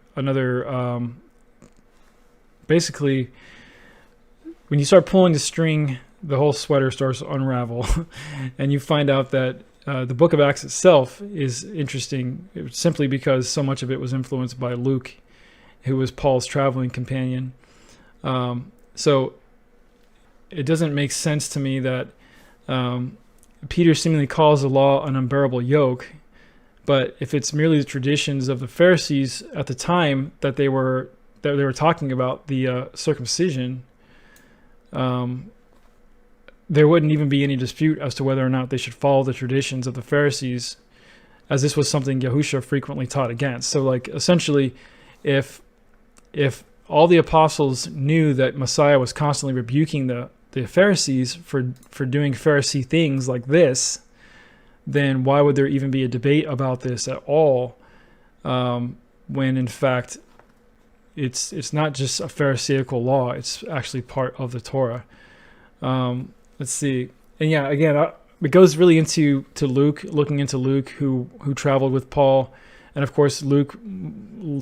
basically, when you start pulling the string, the whole sweater starts to unravel, and you find out that the book of Acts itself is interesting simply because so much of it was influenced by Luke, who was Paul's traveling companion. So it doesn't make sense to me that Peter seemingly calls the law an unbearable yoke, but if it's merely the traditions of the Pharisees at the time that they were talking about the circumcision, there wouldn't even be any dispute as to whether or not they should follow the traditions of the Pharisees, as this was something Yahusha frequently taught against. So, like, essentially, if all the apostles knew that Messiah was constantly rebuking the Pharisees for doing Pharisee things like this, then why would there even be a debate about this at all, when in fact it's not just a Pharisaical law, it's actually part of the Torah. Let's see. And yeah, again, it goes really into Luke, looking into Luke, who traveled with Paul. And of course, Luke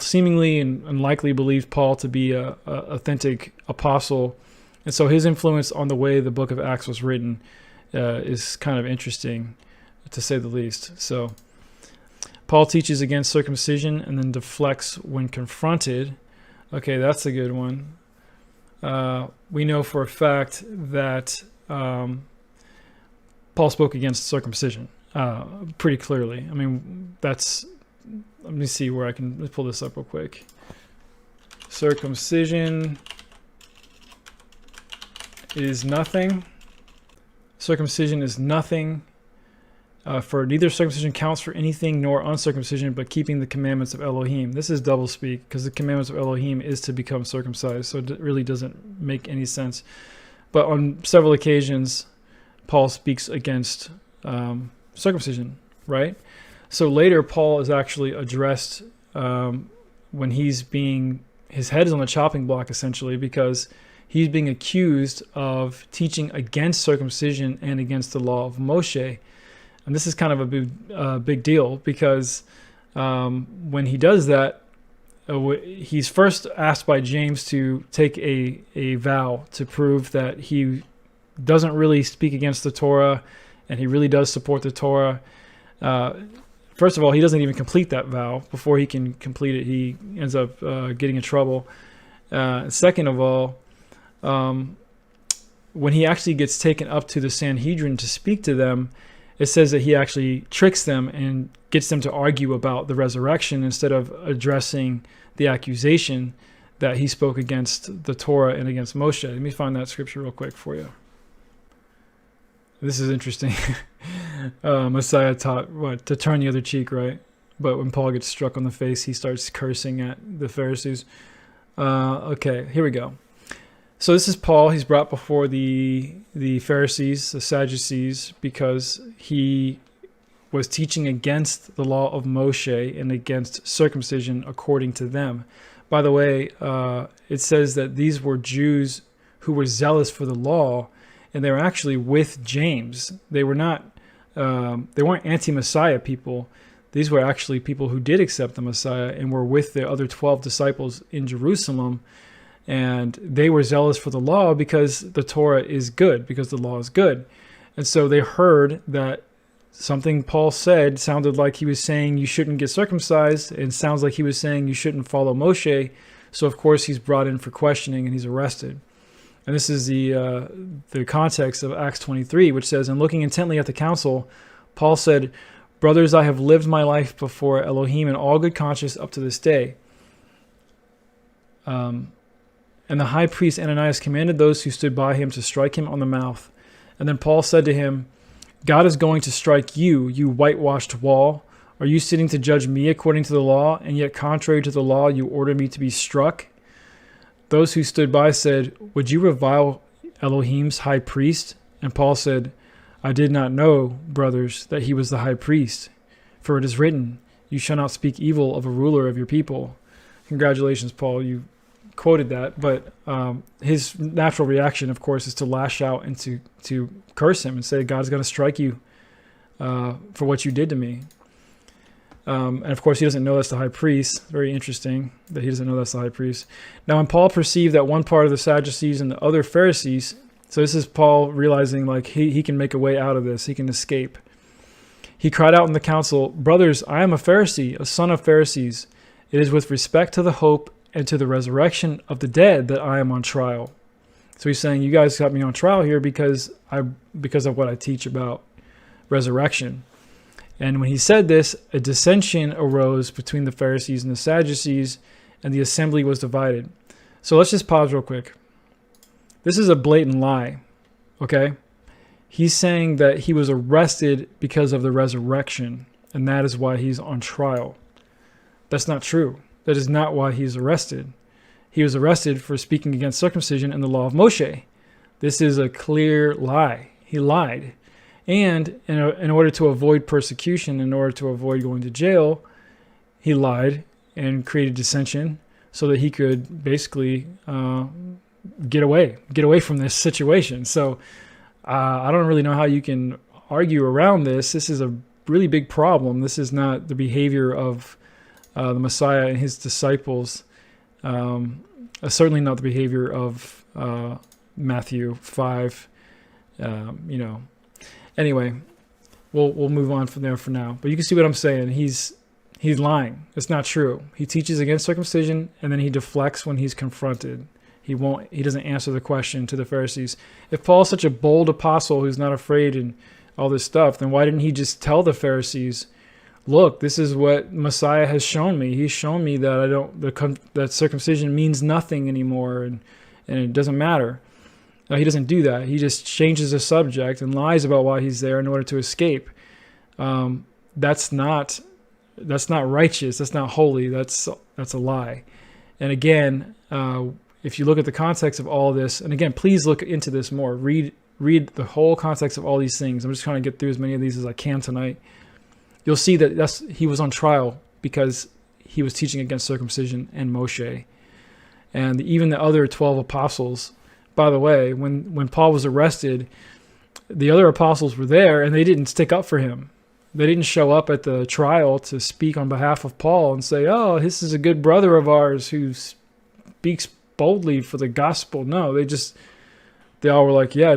seemingly and likely believed Paul to be a authentic apostle. And so his influence on the way the book of Acts was written is kind of interesting, to say the least. So Paul teaches against circumcision and then deflects when confronted. Okay, that's a good one. We know for a fact that Paul spoke against circumcision pretty clearly. I mean, let me see where let's pull this up real quick. Circumcision is nothing. Circumcision is nothing. For neither circumcision counts for anything nor uncircumcision, but keeping the commandments of Elohim. This is doublespeak, because the commandments of Elohim is to become circumcised, so it really doesn't make any sense. But on several occasions, Paul speaks against circumcision, right? So later, Paul is actually addressed when his head is on the chopping block, essentially, because he's being accused of teaching against circumcision and against the law of Moshe. And this is kind of a big deal, because when he does that, he's first asked by James to take a vow to prove that he doesn't really speak against the Torah and he really does support the Torah. First of all, he doesn't even complete that vow. Before he can complete it, he ends up getting in trouble. Second of all, when he actually gets taken up to the Sanhedrin to speak to them, it says that he actually tricks them and gets them to argue about the resurrection instead of addressing the accusation that he spoke against the Torah and against Moshe. Let me find that scripture real quick for you. This is interesting. Messiah taught what? To turn the other cheek, right? But when Paul gets struck on the face, he starts cursing at the Pharisees. Okay, here we go. So this is Paul. He's brought before the Pharisees, the Sadducees, because he was teaching against the law of Moshe and against circumcision according to them. By the way, it says that these were Jews who were zealous for the law, and they were actually with James. They were not. They weren't anti-Messiah people. These were actually people who did accept the Messiah and were with the other 12 disciples in Jerusalem. And they were zealous for the law because the Torah is good, because the law is good. And so they heard that something Paul said sounded like he was saying you shouldn't get circumcised, and sounds like he was saying you shouldn't follow Moshe. So of course he's brought in for questioning and he's arrested. And this is the context of Acts 23, which says, "And looking intently at the council, Paul said, 'Brothers, I have lived my life before Elohim in all good conscience up to this day.' And the high priest Ananias commanded those who stood by him to strike him on the mouth. And then Paul said to him, 'God is going to strike you, you whitewashed wall. Are you sitting to judge me according to the law, and yet contrary to the law you order me to be struck?' Those who stood by said, 'Would you revile Elohim's high priest?' And Paul said, 'I did not know, brothers, that he was the high priest. For it is written, you shall not speak evil of a ruler of your people.'" Congratulations, Paul. You quoted that. But his natural reaction, of course, is to lash out and to curse him and say, "God's going to strike you for what you did to me." And of course, he doesn't know that's the high priest. Very interesting that he doesn't know that's the high priest. Now, when Paul perceived that one part of the Sadducees and the other Pharisees, so this is Paul realizing like he can make a way out of this. He can escape. He cried out in the council, "Brothers, I am a Pharisee, a son of Pharisees. It is with respect to the hope and to the resurrection of the dead that I am on trial." So he's saying, you guys got me on trial here because of what I teach about resurrection. And when he said this, a dissension arose between the Pharisees and the Sadducees, and the assembly was divided. So let's just pause real quick. This is a blatant lie, okay? He's saying that he was arrested because of the resurrection, and that is why he's on trial. That's not true. That is not why he's arrested. He was arrested for speaking against circumcision and the law of Moshe. This is a clear lie. He lied. And in order to avoid persecution, in order to avoid going to jail, he lied and created dissension so that he could basically get away from this situation. So I don't really know how you can argue around this. This is a really big problem. This is not the behavior of the Messiah and his disciples. Certainly not the behavior of Matthew 5. Anyway, we'll move on from there for now. But you can see what I'm saying. He's lying. It's not true. He teaches against circumcision, and then he deflects when he's confronted. He doesn't answer the question to the Pharisees. If Paul's such a bold apostle who's not afraid and all this stuff, then why didn't he just tell the Pharisees, "Look, this is what Messiah has shown me. He's shown me that that circumcision means nothing anymore, and it doesn't matter." No, he doesn't do that. He just changes the subject and lies about why he's there in order to escape. That's not righteous. That's not holy. That's a lie. And again, if you look at the context of all this, and again, please look into this more. Read the whole context of all these things. I'm just trying to get through as many of these as I can tonight. You'll see that he was on trial because he was teaching against circumcision and Moshe. And even the other 12 apostles, by the way, when Paul was arrested, the other apostles were there and they didn't stick up for him. They didn't show up at the trial to speak on behalf of Paul and say, "Oh, this is a good brother of ours who speaks boldly for the gospel." No, they all were like, "Yeah,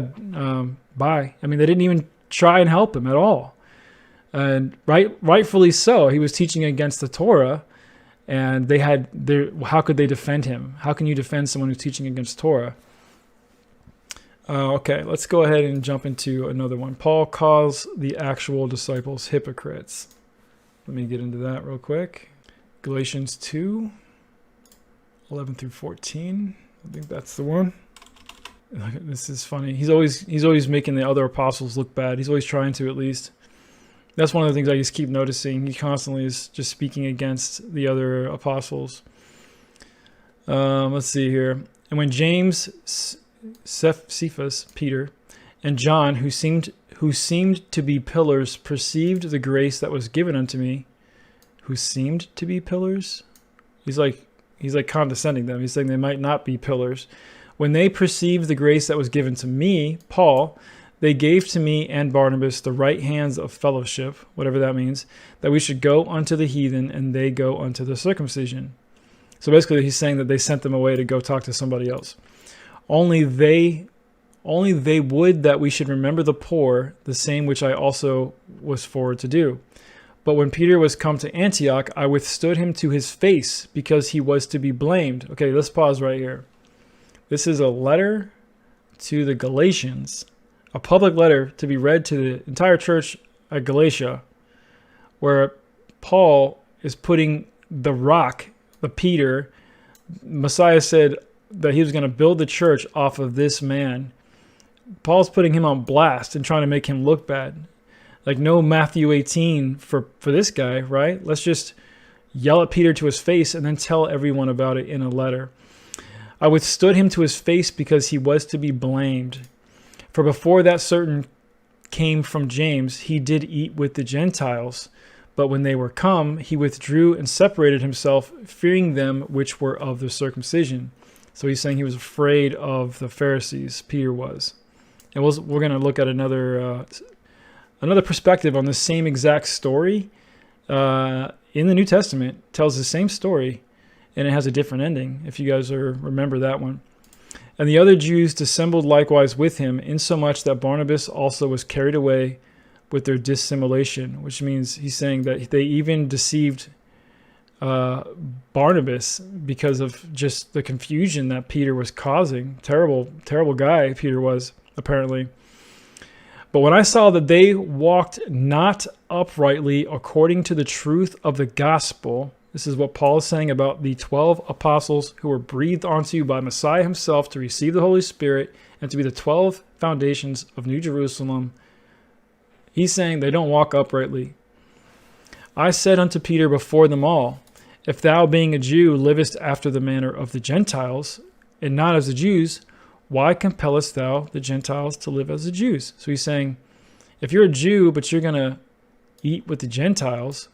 bye." I mean, they didn't even try and help him at all. And rightfully so. He was teaching against the Torah, and how could they defend him? How can you defend someone who's teaching against Torah? Okay, let's go ahead and jump into another one. Paul calls the actual disciples hypocrites. Let me get into that real quick. Galatians 2, 11 through 14. I think that's the one. This is funny. He's always making the other apostles look bad. He's always trying to, at least. That's one of the things I just keep noticing. He constantly is just speaking against the other apostles. Let's see here. And when James, Cephas, Peter, and John, who seemed to be pillars, perceived the grace that was given unto me, who seemed to be pillars? He's like condescending them. He's saying they might not be pillars. When they perceived the grace that was given to me, Paul, they gave to me and Barnabas the right hands of fellowship, whatever that means, that we should go unto the heathen and they go unto the circumcision. So basically he's saying that they sent them away to go talk to somebody else. Only they would that we should remember the poor, the same which I also was forward to do. But when Peter was come to Antioch, I withstood him to his face, because he was to be blamed. Okay, let's pause right here. This is a letter to the Galatians, a public letter to be read to the entire church at Galatia, where Paul is putting the rock, the Peter. Messiah said that he was going to build the church off of this man. Paul's putting him on blast and trying to make him look bad. Like, no Matthew 18 for this guy, right? Let's just yell at Peter to his face and then tell everyone about it in a letter. I withstood him to his face because he was to be blamed. For before that certain came from James, he did eat with the Gentiles. But when they were come, he withdrew and separated himself, fearing them which were of the circumcision. So he's saying he was afraid of the Pharisees, Peter was. And we're going to look at another perspective on the same exact story in the New Testament. It tells the same story, and it has a different ending, if you guys remember that one. And the other Jews dissembled likewise with him, insomuch that Barnabas also was carried away with their dissimulation, which means he's saying that they even deceived Barnabas because of just the confusion that Peter was causing. Terrible, terrible guy Peter was, apparently. But when I saw that they walked not uprightly according to the truth of the gospel, this is what Paul is saying about the 12 apostles who were breathed onto by Messiah himself to receive the Holy Spirit and to be the 12 foundations of New Jerusalem. He's saying they don't walk uprightly. I said unto Peter before them all, if thou, being a Jew, livest after the manner of the Gentiles, and not as the Jews, why compellest thou the Gentiles to live as the Jews? So he's saying, if you're a Jew, but you're going to eat with the Gentiles,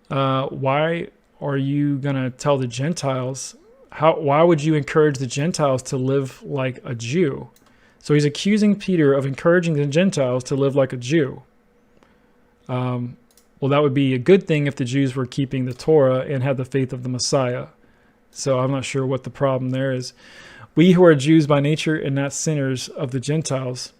why are you going to tell the Gentiles, why would you encourage the Gentiles to live like a Jew? So he's accusing Peter of encouraging the Gentiles to live like a Jew. Well, that would be a good thing if the Jews were keeping the Torah and had the faith of the Messiah. So I'm not sure what the problem there is. We who are Jews by nature and not sinners of the Gentiles.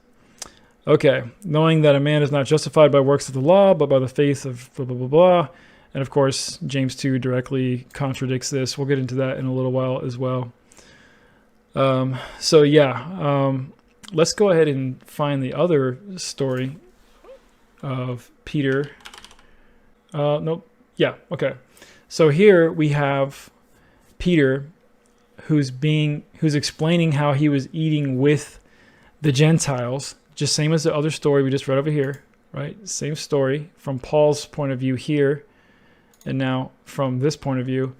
Okay, knowing that a man is not justified by works of the law, but by the faith of blah, blah, blah, blah. And of course, James 2 directly contradicts this. We'll get into that in a little while as well. Let's go ahead and find the other story of Peter. Okay. So here we have Peter who's explaining how he was eating with the Gentiles, just same as the other story we just read over here, right? Same story from Paul's point of view here, and now from this point of view.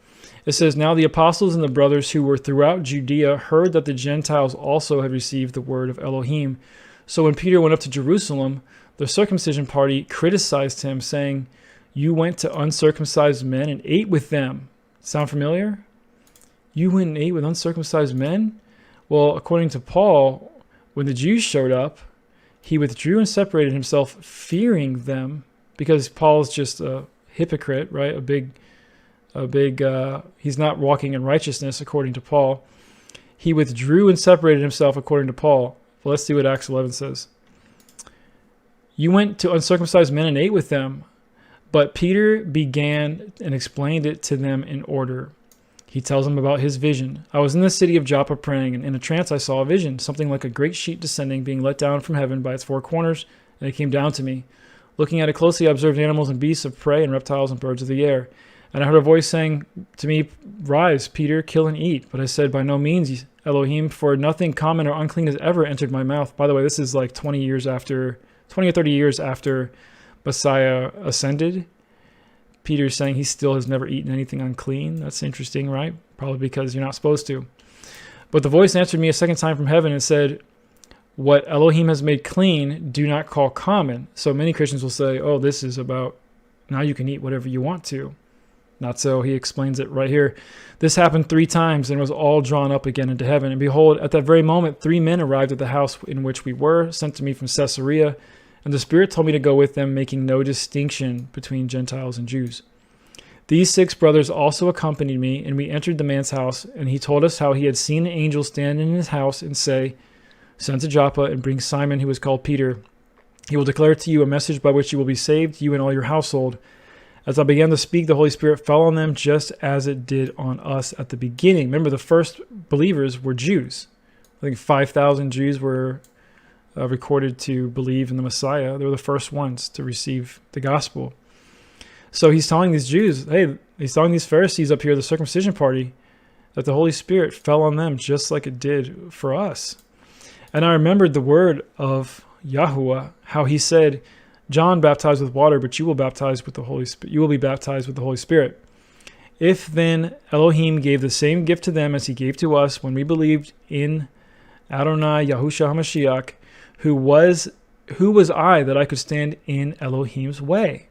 It says, now the apostles and the brothers who were throughout Judea heard that the Gentiles also had received the word of Elohim. So when Peter went up to Jerusalem, the circumcision party criticized him, saying, you went to uncircumcised men and ate with them. Sound familiar? You went and ate with uncircumcised men? Well, according to Paul, when the Jews showed up, he withdrew and separated himself, fearing them, because Paul's just a hypocrite, right? He's not walking in righteousness according to Paul. He withdrew and separated himself according to Paul. Well, let's see what Acts 11 says. You went to uncircumcised men and ate with them, but Peter began and explained it to them in order. He tells them about his vision. I was in the city of Joppa praying, and in a trance I saw a vision, something like a great sheet descending, being let down from heaven by its four corners, and it came down to me. Looking at it closely, I observed animals and beasts of prey and reptiles and birds of the air. And I heard a voice saying to me, rise, Peter, kill and eat. But I said, by no means, Elohim, for nothing common or unclean has ever entered my mouth. By the way, this is like 20 or 30 years after Messiah ascended. Peter's saying he still has never eaten anything unclean. That's interesting, right? Probably because you're not supposed to. But the voice answered me a second time from heaven and said, what Elohim has made clean, do not call common. So many Christians will say, oh, this is about now you can eat whatever you want to. Not so. He explains it right here. This happened 3 times and was all drawn up again into heaven. And behold, at that very moment, 3 men arrived at the house in which we were, sent to me from Caesarea. And the Spirit told me to go with them, making no distinction between Gentiles and Jews. These 6 brothers also accompanied me, and we entered the man's house. And he told us how he had seen an angel stand in his house and say, send to Joppa and bring Simon, who is called Peter. He will declare to you a message by which you will be saved, you and all your household. As I began to speak, the Holy Spirit fell on them just as it did on us at the beginning. Remember, the first believers were Jews. I think 5,000 Jews were recorded to believe in the Messiah. They were the first ones to receive the gospel. So he's telling these Jews, hey, he's telling these Pharisees up here, the circumcision party, that the Holy Spirit fell on them just like it did for us. And I remembered the word of Yahuwah, how he said, John baptized with water, but you will baptize with the Holy Spirit. You will be baptized with the Holy Spirit. If then Elohim gave the same gift to them as he gave to us when we believed in Adonai Yahushua HaMashiach, who was I that I could stand in Elohim's way?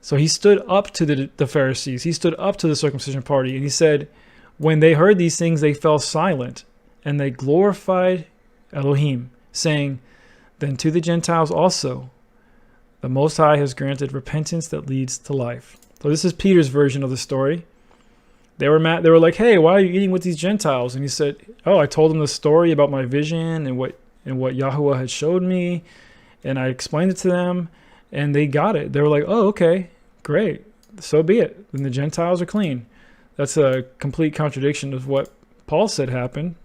So he stood up to the Pharisees. He stood up to the circumcision party, and he said, when they heard these things, they fell silent, and they glorified Elohim, saying, then to the Gentiles also, the Most High has granted repentance that leads to life. So this is Peter's version of the story. They were mad. They were like, hey, why are you eating with these Gentiles? And he said, oh, I told them the story about my vision and what Yahuwah had showed me. And I explained it to them, and they got it. They were like, oh, okay, great. So be it. Then the Gentiles are clean. That's a complete contradiction of what Paul said happened.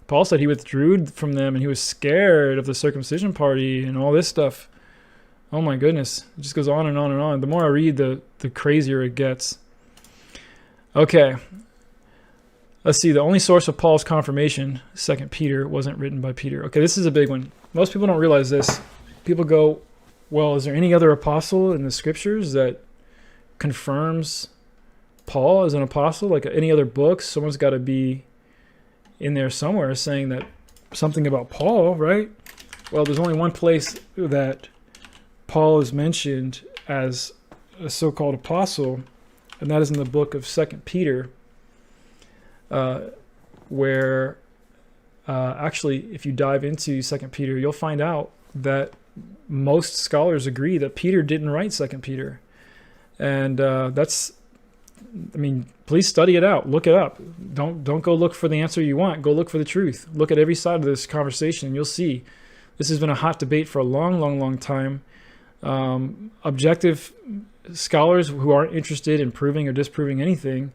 Paul said he withdrew from them and he was scared of the circumcision party and all this stuff. Oh my goodness. It just goes on and on and on. The more I read, the crazier it gets. Okay. Let's see. The only source of Paul's confirmation, 2 Peter, wasn't written by Peter. Okay, this is a big one. Most people don't realize this. People go, well, is there any other apostle in the scriptures that confirms Paul as an apostle? Like any other books? Someone's got to be in there somewhere saying that something about Paul, right? Well, there's only one place that Paul is mentioned as a so-called apostle, and that is in the book of 2 Peter, where actually, if you dive into 2 Peter, you'll find out that most scholars agree that Peter didn't write 2 Peter. And please study it out. Look it up. Don't go look for the answer you want. Go look for the truth. Look at every side of this conversation, and you'll see this has been a hot debate for a long time. Objective scholars who aren't interested in proving or disproving anything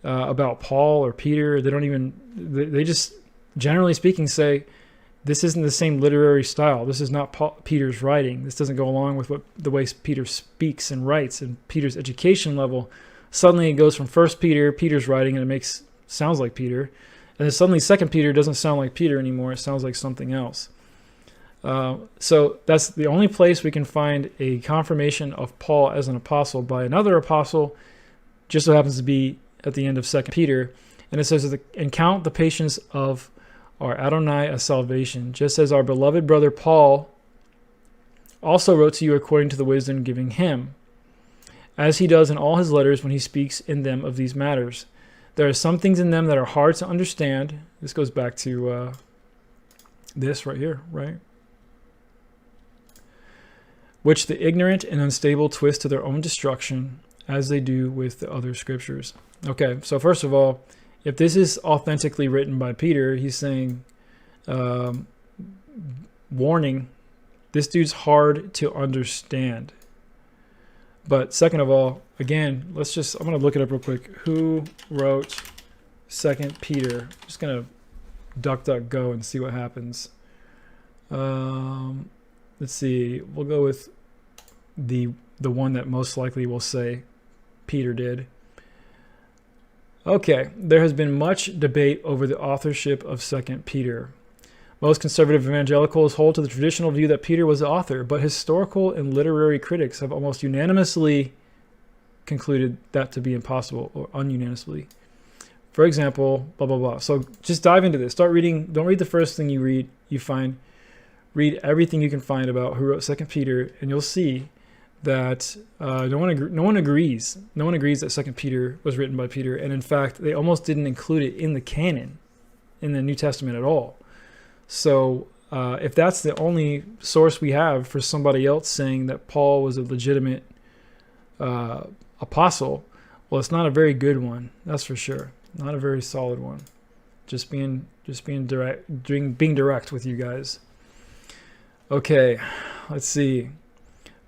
about Paul or Peter, they just, generally speaking, say this isn't the same literary style. This is not Peter's writing. This doesn't go along with the way Peter speaks and writes and Peter's education level. Suddenly it goes from 1 Peter, Peter's writing, and it sounds like Peter. And then suddenly 2 Peter doesn't sound like Peter anymore. It sounds like something else. So that's the only place we can find a confirmation of Paul as an apostle by another apostle. Just so happens to be at the end of 2 Peter. And it says, and count the patience of our Adonai as salvation, just as our beloved brother Paul also wrote to you according to the wisdom giving him, as he does in all his letters when he speaks in them of these matters. There are some things in them that are hard to understand. This goes back to this right here, right? Which the ignorant and unstable twist to their own destruction, as they do with the other scriptures. Okay, so first of all, if this is authentically written by Peter, he's saying, warning, this dude's hard to understand. But second of all, again, I'm going to look it up real quick. Who wrote 2 Peter? I'm just going to DuckDuckGo and see what happens. Let's see. We'll go with the one that most likely will say Peter did. Okay, there has been much debate over the authorship of 2 Peter. Most conservative evangelicals hold to the traditional view that Peter was the author, but historical and literary critics have almost unanimously concluded that to be impossible, or ununanimously. For example, blah, blah, blah. So just dive into this. Start reading. Don't read the first thing you find. Read everything you can find about who wrote 2 Peter, and you'll see that no one agrees. No one agrees that 2 Peter was written by Peter, and in fact, they almost didn't include it in the canon, in the New Testament at all. So if that's the only source we have for somebody else saying that Paul was a legitimate apostle, well, it's not a very good one. That's for sure. Not a very solid one. Just being direct with you guys. Okay, let's see.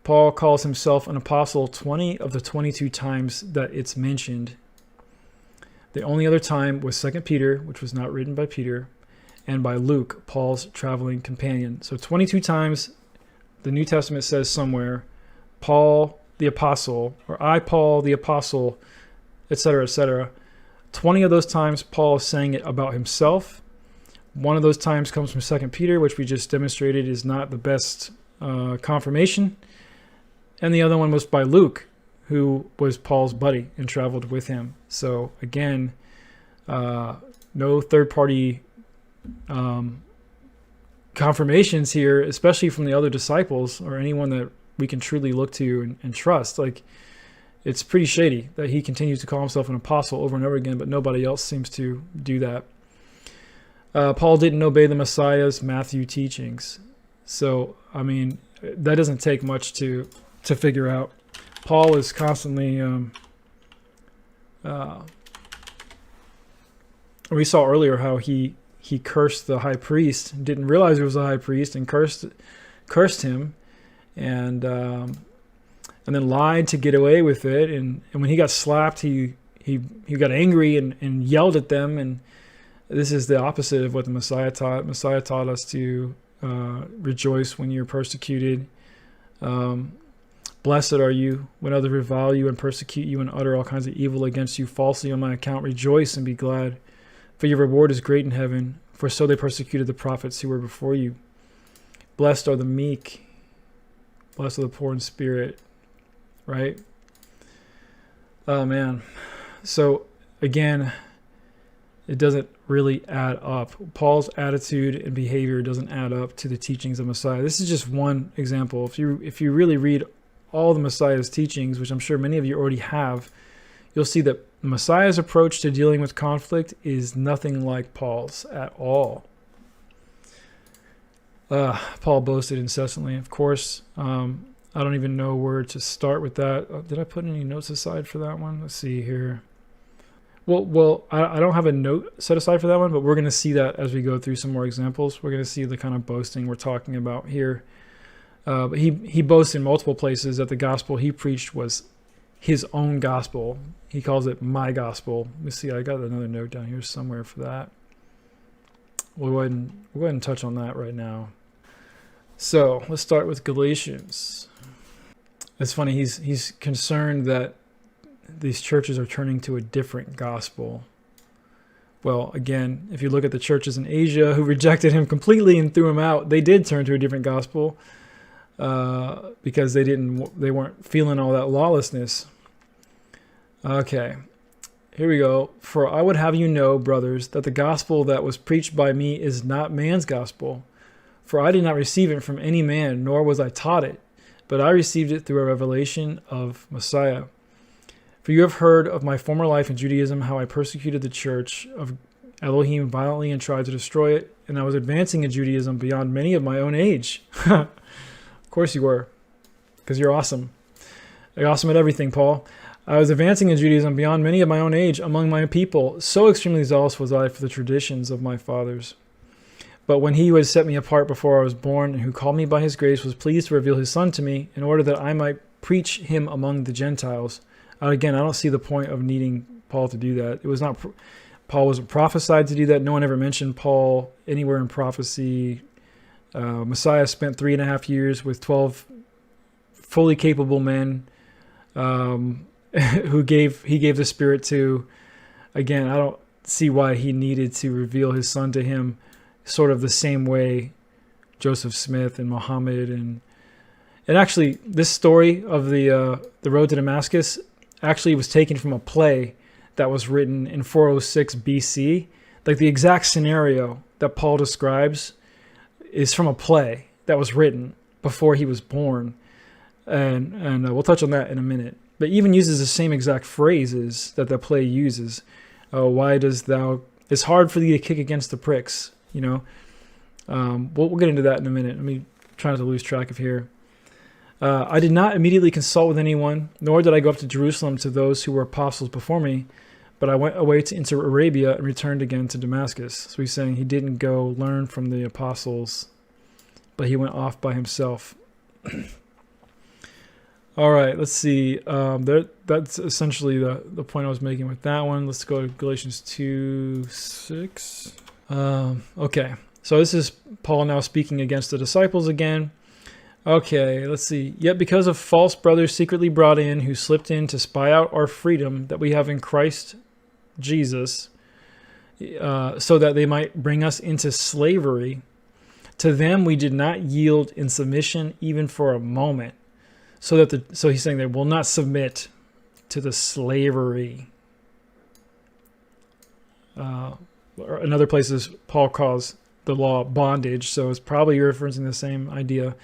Paul calls himself an apostle 20 of the 22 times that it's mentioned. The only other time was 2 Peter, which was not written by Peter, and by Luke, Paul's traveling companion. So 22 times the New Testament says somewhere, Paul the apostle, or I, Paul the apostle, etc., etc. 20 of those times Paul is saying it about himself. One of those times comes from 2 Peter, which we just demonstrated is not the best confirmation. And the other one was by Luke, who was Paul's buddy and traveled with him. So again, no third-party confirmations here, especially from the other disciples or anyone that we can truly look to and trust. Like, it's pretty shady that he continues to call himself an apostle over and over again, but nobody else seems to do that. Paul didn't obey the Messiah's Matthew teachings. So, I mean, that doesn't take much to figure out. Paul is constantly, we saw earlier how he cursed the high priest, didn't realize he was a high priest, and cursed him, and then lied to get away with it. And when he got slapped, he got angry and yelled at them. And this is the opposite of what the Messiah taught. Messiah taught us to rejoice when you're persecuted. Blessed are you when others revile you and persecute you and utter all kinds of evil against you falsely on my account. Rejoice and be glad, for your reward is great in heaven, for so they persecuted the prophets who were before you. Blessed are the meek. Blessed are the poor in spirit. Right? Oh, man. So, again, it doesn't really add up. Paul's attitude and behavior doesn't add up to the teachings of Messiah. This is just one example. If you really read all the Messiah's teachings, which I'm sure many of you already have, you'll see that Messiah's approach to dealing with conflict is nothing like Paul's at all. Paul boasted incessantly, of course. I don't even know where to start with that. Did I put any notes aside for that one? Let's see here. Well, I don't have a note set aside for that one, but we're going to see that as we go through some more examples. We're going to see the kind of boasting we're talking about here. But he boasts in multiple places that the gospel he preached was his own gospel. He calls it my gospel. Let me see. I got another note down here somewhere for that. We'll go ahead and touch on that right now. So let's start with Galatians. It's funny. He's concerned that these churches are turning to a different gospel. Well, again, if you look at the churches in Asia who rejected him completely and threw him out, they did turn to a different gospel because they weren't feeling all that lawlessness. Okay, here we go. For I would have you know, brothers, that the gospel that was preached by me is not man's gospel. For I did not receive it from any man, nor was I taught it, but I received it through a revelation of Messiah. For you have heard of my former life in Judaism, how I persecuted the church of Elohim violently and tried to destroy it, and I was advancing in Judaism beyond many of my own age. Of course you were, because you're awesome. You're awesome at everything, Paul. I was advancing in Judaism beyond many of my own age among my people. So extremely zealous was I for the traditions of my fathers. But when he who had set me apart before I was born, and who called me by his grace, was pleased to reveal his Son to me, in order that I might preach him among the Gentiles. Again, I don't see the point of needing Paul to do that. It was not Paul wasn't prophesied to do that. No one ever mentioned Paul anywhere in prophecy. Messiah spent 3.5 years with 12 fully capable men who he gave the Spirit to. Again, I don't see why he needed to reveal his Son to him. sort of the same way Joseph Smith and Muhammad and actually this story of the road to Damascus actually was taken from a play that was written in 406 BC. Like the exact scenario that Paul describes is from a play that was written before he was born. And we'll touch on that in a minute. But even uses the same exact phrases that the play uses. Why does thou... It's hard for thee to kick against the pricks, you know. We'll get into that in a minute. Let me try not to lose track of here. I did not immediately consult with anyone, nor did I go up to Jerusalem to those who were apostles before me, but I went away into Arabia and returned again to Damascus. So he's saying he didn't go learn from the apostles, but he went off by himself. All right, let's see. That's essentially the point I was making with that one. Let's go to Galatians 2:6. Okay, so this is Paul now speaking against the disciples again. Okay, let's see. Yet because of false brothers secretly brought in who slipped in to spy out our freedom that we have in Christ Jesus, so that they might bring us into slavery, to them we did not yield in submission even for a moment. So he's saying they will not submit to the slavery. Or in other places, Paul calls the law bondage, so it's probably referencing the same idea.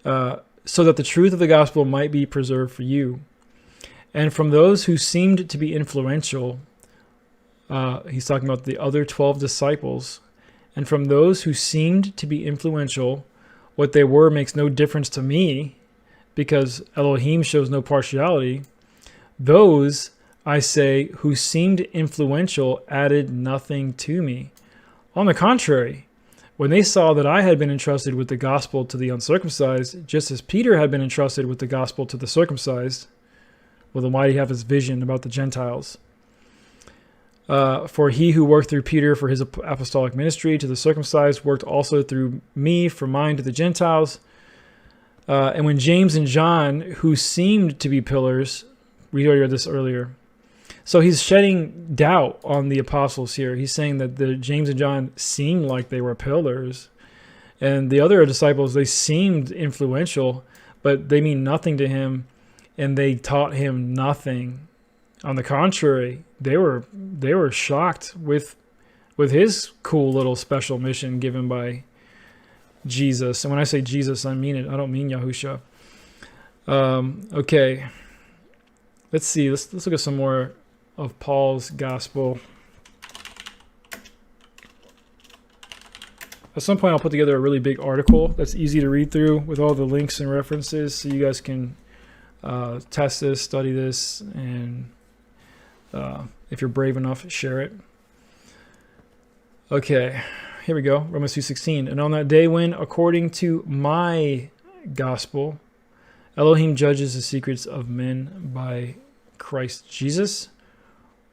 So that the truth of the gospel might be preserved for you. And from those who seemed to be influential, he's talking about the other 12 disciples, and from those who seemed to be influential, what they were makes no difference to me, because Elohim shows no partiality. Those, I say, who seemed influential added nothing to me. On the contrary, when they saw that I had been entrusted with the gospel to the uncircumcised, just as Peter had been entrusted with the gospel to the circumcised, well, then why do you have his vision about the Gentiles? For he who worked through Peter for his apostolic ministry to the circumcised worked also through me for mine to the Gentiles. And when James and John, who seemed to be pillars, we already read this earlier. So he's shedding doubt on the apostles here. He's saying that the James and John seemed like they were pillars. And the other disciples, they seemed influential, but they mean nothing to him, and they taught him nothing. On the contrary, they were shocked with his cool little special mission given by Jesus. And when I say Jesus, I mean it. I don't mean Yahusha. Okay. Let's see. Let's look at some more of Paul's gospel. At some point, I'll put together a really big article that's easy to read through with all the links and references, so you guys can test this, study this, and if you're brave enough, share it. Okay, here we go. Romans 2:16. And on that day when, according to my gospel, Elohim judges the secrets of men by Christ Jesus.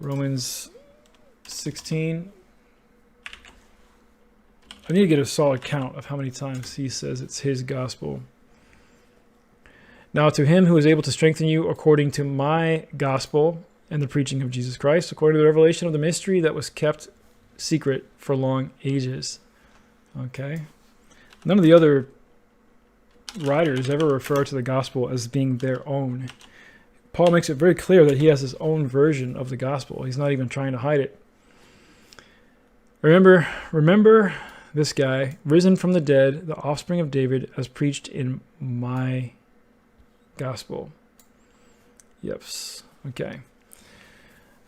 Romans 16. I need to get a solid count of how many times he says it's his gospel. Now to him who is able to strengthen you according to my gospel and the preaching of Jesus Christ, according to the revelation of the mystery that was kept secret for long ages. Okay. None of the other writers ever refer to the gospel as being their own. Paul makes it very clear that he has his own version of the gospel. He's not even trying to hide it. Remember this guy, risen from the dead, the offspring of David, as preached in my gospel. Yep. Okay.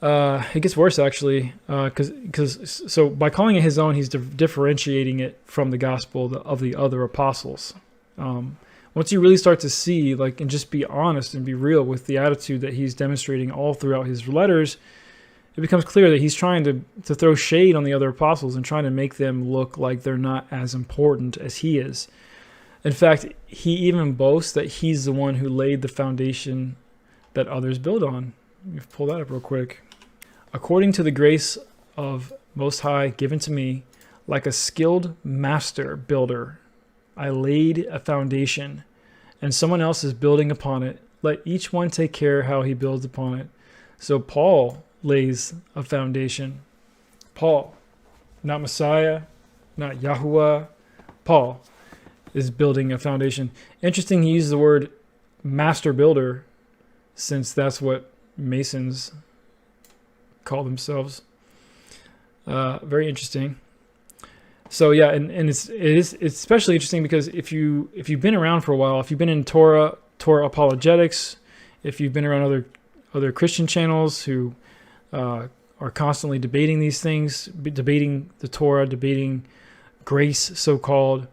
It gets worse, actually, because by calling it his own, he's differentiating it from the gospel of the other apostles. Once you really start to see, and just be honest and be real with the attitude that he's demonstrating all throughout his letters, it becomes clear that he's trying to throw shade on the other apostles and trying to make them look like they're not as important as he is. In fact, he even boasts that he's the one who laid the foundation that others build on. Let me pull that up real quick. According to the grace of Most High given to me, like a skilled master builder, I laid a foundation, and someone else is building upon it. Let each one take care how he builds upon it. So Paul lays a foundation. Paul, not Messiah, not Yahuwah. Paul is building a foundation. Interesting, he uses the word master builder, since that's what Masons call themselves. Very interesting. So yeah, and it's especially interesting because if you've been around for a while, if you've been in Torah Apologetics, if you've been around other Christian channels who are constantly debating these things, debating the Torah, debating grace, so-called,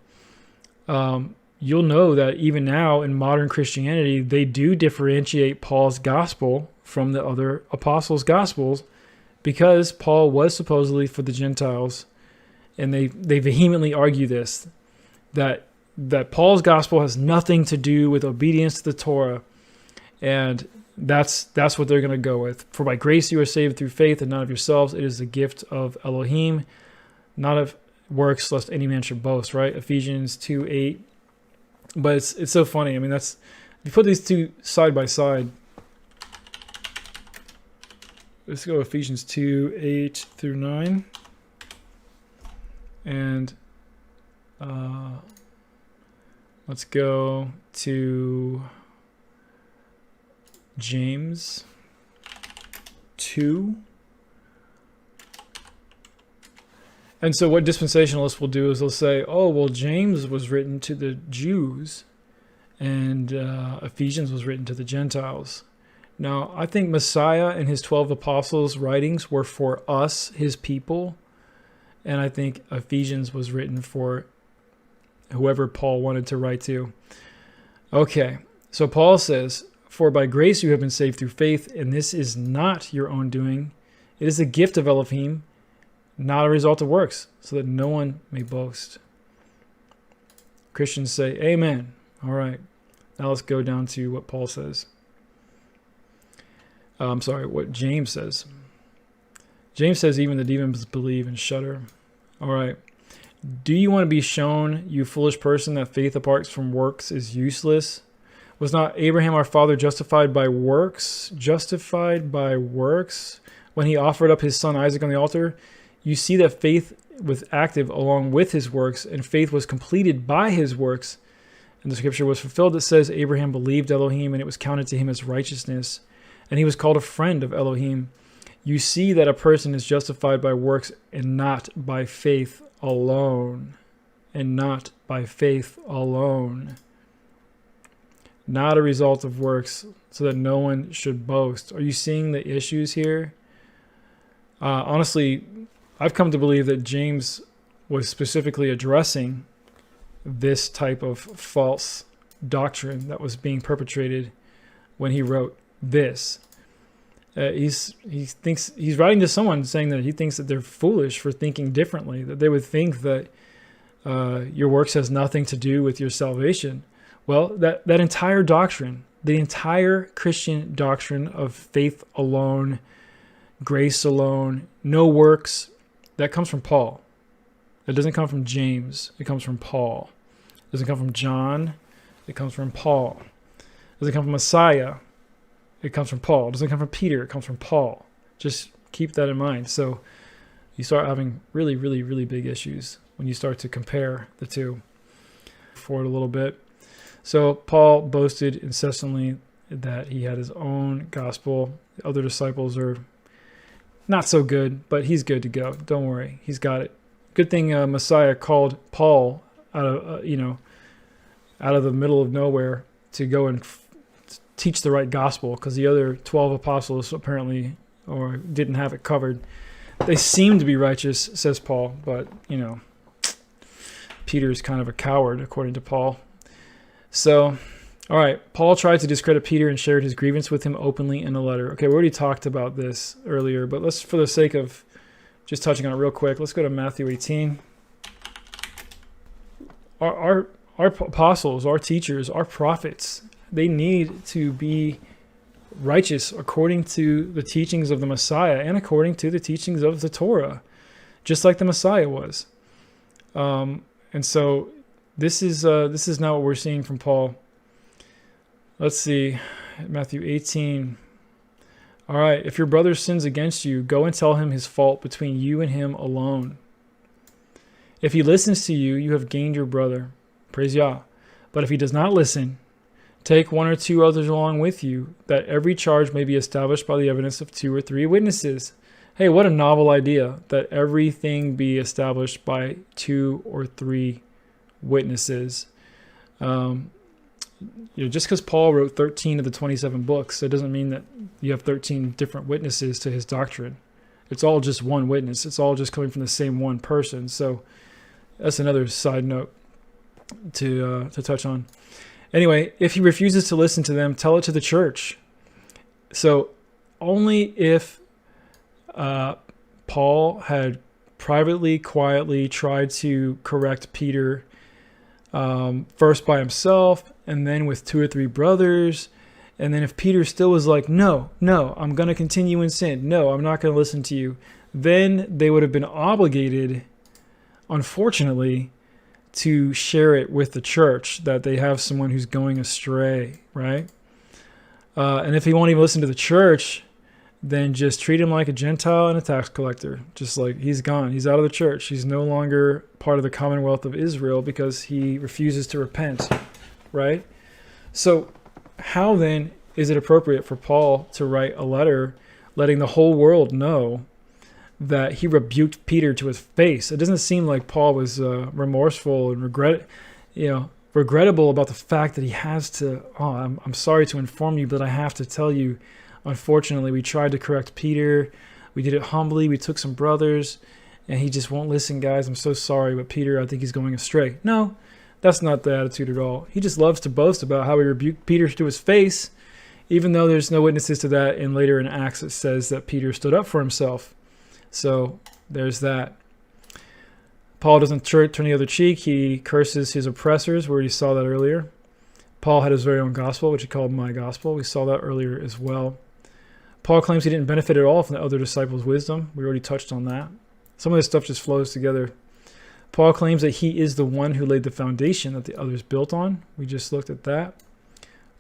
you'll know that even now in modern Christianity, they do differentiate Paul's gospel from the other apostles' gospels, because Paul was supposedly for the Gentiles, and they vehemently argue this, that Paul's gospel has nothing to do with obedience to the Torah, and that's what they're going to go with. For by grace you are saved through faith, and not of yourselves. It is the gift of Elohim, not of works, lest any man should boast. Right? Ephesians 2:8. But it's so funny. I mean, if you put these two side by side. Let's go Ephesians 2:8 through 9. And let's go to James 2. And so what dispensationalists will do is they'll say, oh, well, James was written to the Jews and Ephesians was written to the Gentiles. Now, I think Messiah and his 12 apostles' writings were for us, his people. And I think Ephesians was written for whoever Paul wanted to write to. Okay, so Paul says, for by grace you have been saved through faith, and this is not your own doing. It is a gift of Elohim, not a result of works, so that no one may boast. Christians say, amen. All right, now let's go down to what Paul says. What James says. James says even the demons believe and shudder. All right. Do you want to be shown, you foolish person, that faith apart from works is useless? Was not Abraham our father justified by works? Justified by works? When he offered up his son Isaac on the altar? You see that faith was active along with his works, and faith was completed by his works. And the scripture was fulfilled that says, Abraham believed Elohim, and it was counted to him as righteousness. And he was called a friend of Elohim. You see that a person is justified by works and not by faith alone. And not by faith alone. Not a result of works, so that no one should boast. Are you seeing the issues here? Honestly, I've come to believe that James was specifically addressing this type of false doctrine that was being perpetrated when he wrote this. He thinks he's writing to someone saying that he thinks that they're foolish for thinking differently, that they would think that your works has nothing to do with your salvation. Well, that entire doctrine, the entire Christian doctrine of faith alone, grace alone, no works, that comes from Paul. It doesn't come from James. It comes from Paul. It doesn't come from John. It comes from Paul. It doesn't come from Messiah. It comes from Paul. It doesn't come from Peter. It comes from Paul. Just keep that in mind. So you start having really, really, really big issues when you start to compare the two. Forward a little bit. So Paul boasted incessantly that he had his own gospel. The other disciples are not so good, but he's good to go. Don't worry. He's got it. Good thing Messiah called Paul out of the middle of nowhere to go and teach the right gospel, because the other 12 apostles apparently didn't have it covered. They seem to be righteous, says Paul, but Peter's kind of a coward, according to Paul. So, all right, Paul tried to discredit Peter and shared his grievance with him openly in a letter. Okay, we already talked about this earlier, but let's, for the sake of just touching on it real quick, let's go to Matthew 18. Our apostles, our teachers, our prophets, they need to be righteous according to the teachings of the Messiah and according to the teachings of the Torah, just like the Messiah was. And so this is not what we're seeing from Paul. Let's see, Matthew 18. All right, if your brother sins against you, go and tell him his fault between you and him alone. If he listens to you, you have gained your brother. Praise Yah. But if he does not listen, take one or two others along with you, that every charge may be established by the evidence of 2 or 3 witnesses. Hey, what a novel idea, that everything be established by 2 or 3 witnesses. Just because Paul wrote 13 of the 27 books, it doesn't mean that you have 13 different witnesses to his doctrine. It's all just one witness. It's all just coming from the same one person. So that's another side note to touch on. Anyway, if he refuses to listen to them, tell it to the church. So only if Paul had privately, quietly tried to correct Peter, first by himself, and then with 2 or 3 brothers, and then if Peter still was like, no, I'm going to continue in sin, no, I'm not going to listen to you, then they would have been obligated, unfortunately, to share it with the church, that they have someone who's going astray, right? And if he won't even listen to the church, then just treat him like a Gentile and a tax collector. Just like he's gone. He's out of the church. He's no longer part of the commonwealth of Israel because he refuses to repent, right? So how then is it appropriate for Paul to write a letter letting the whole world know that he rebuked Peter to his face? It doesn't seem like Paul was remorseful and regrettable about the fact that he has to, I'm sorry to inform you, but I have to tell you, unfortunately, we tried to correct Peter. We did it humbly. We took some brothers, and he just won't listen, guys. I'm so sorry, but Peter, I think he's going astray. No, that's not the attitude at all. He just loves to boast about how he rebuked Peter to his face, even though there's no witnesses to that. And later in Acts, it says that Peter stood up for himself. So there's that. Paul doesn't turn the other cheek. He curses his oppressors. We already saw that earlier. Paul had his very own gospel, which he called my gospel. We saw that earlier as well. Paul claims he didn't benefit at all from the other disciples' wisdom. We already touched on that. Some of this stuff just flows together. Paul claims that he is the one who laid the foundation that the others built on. We just looked at that.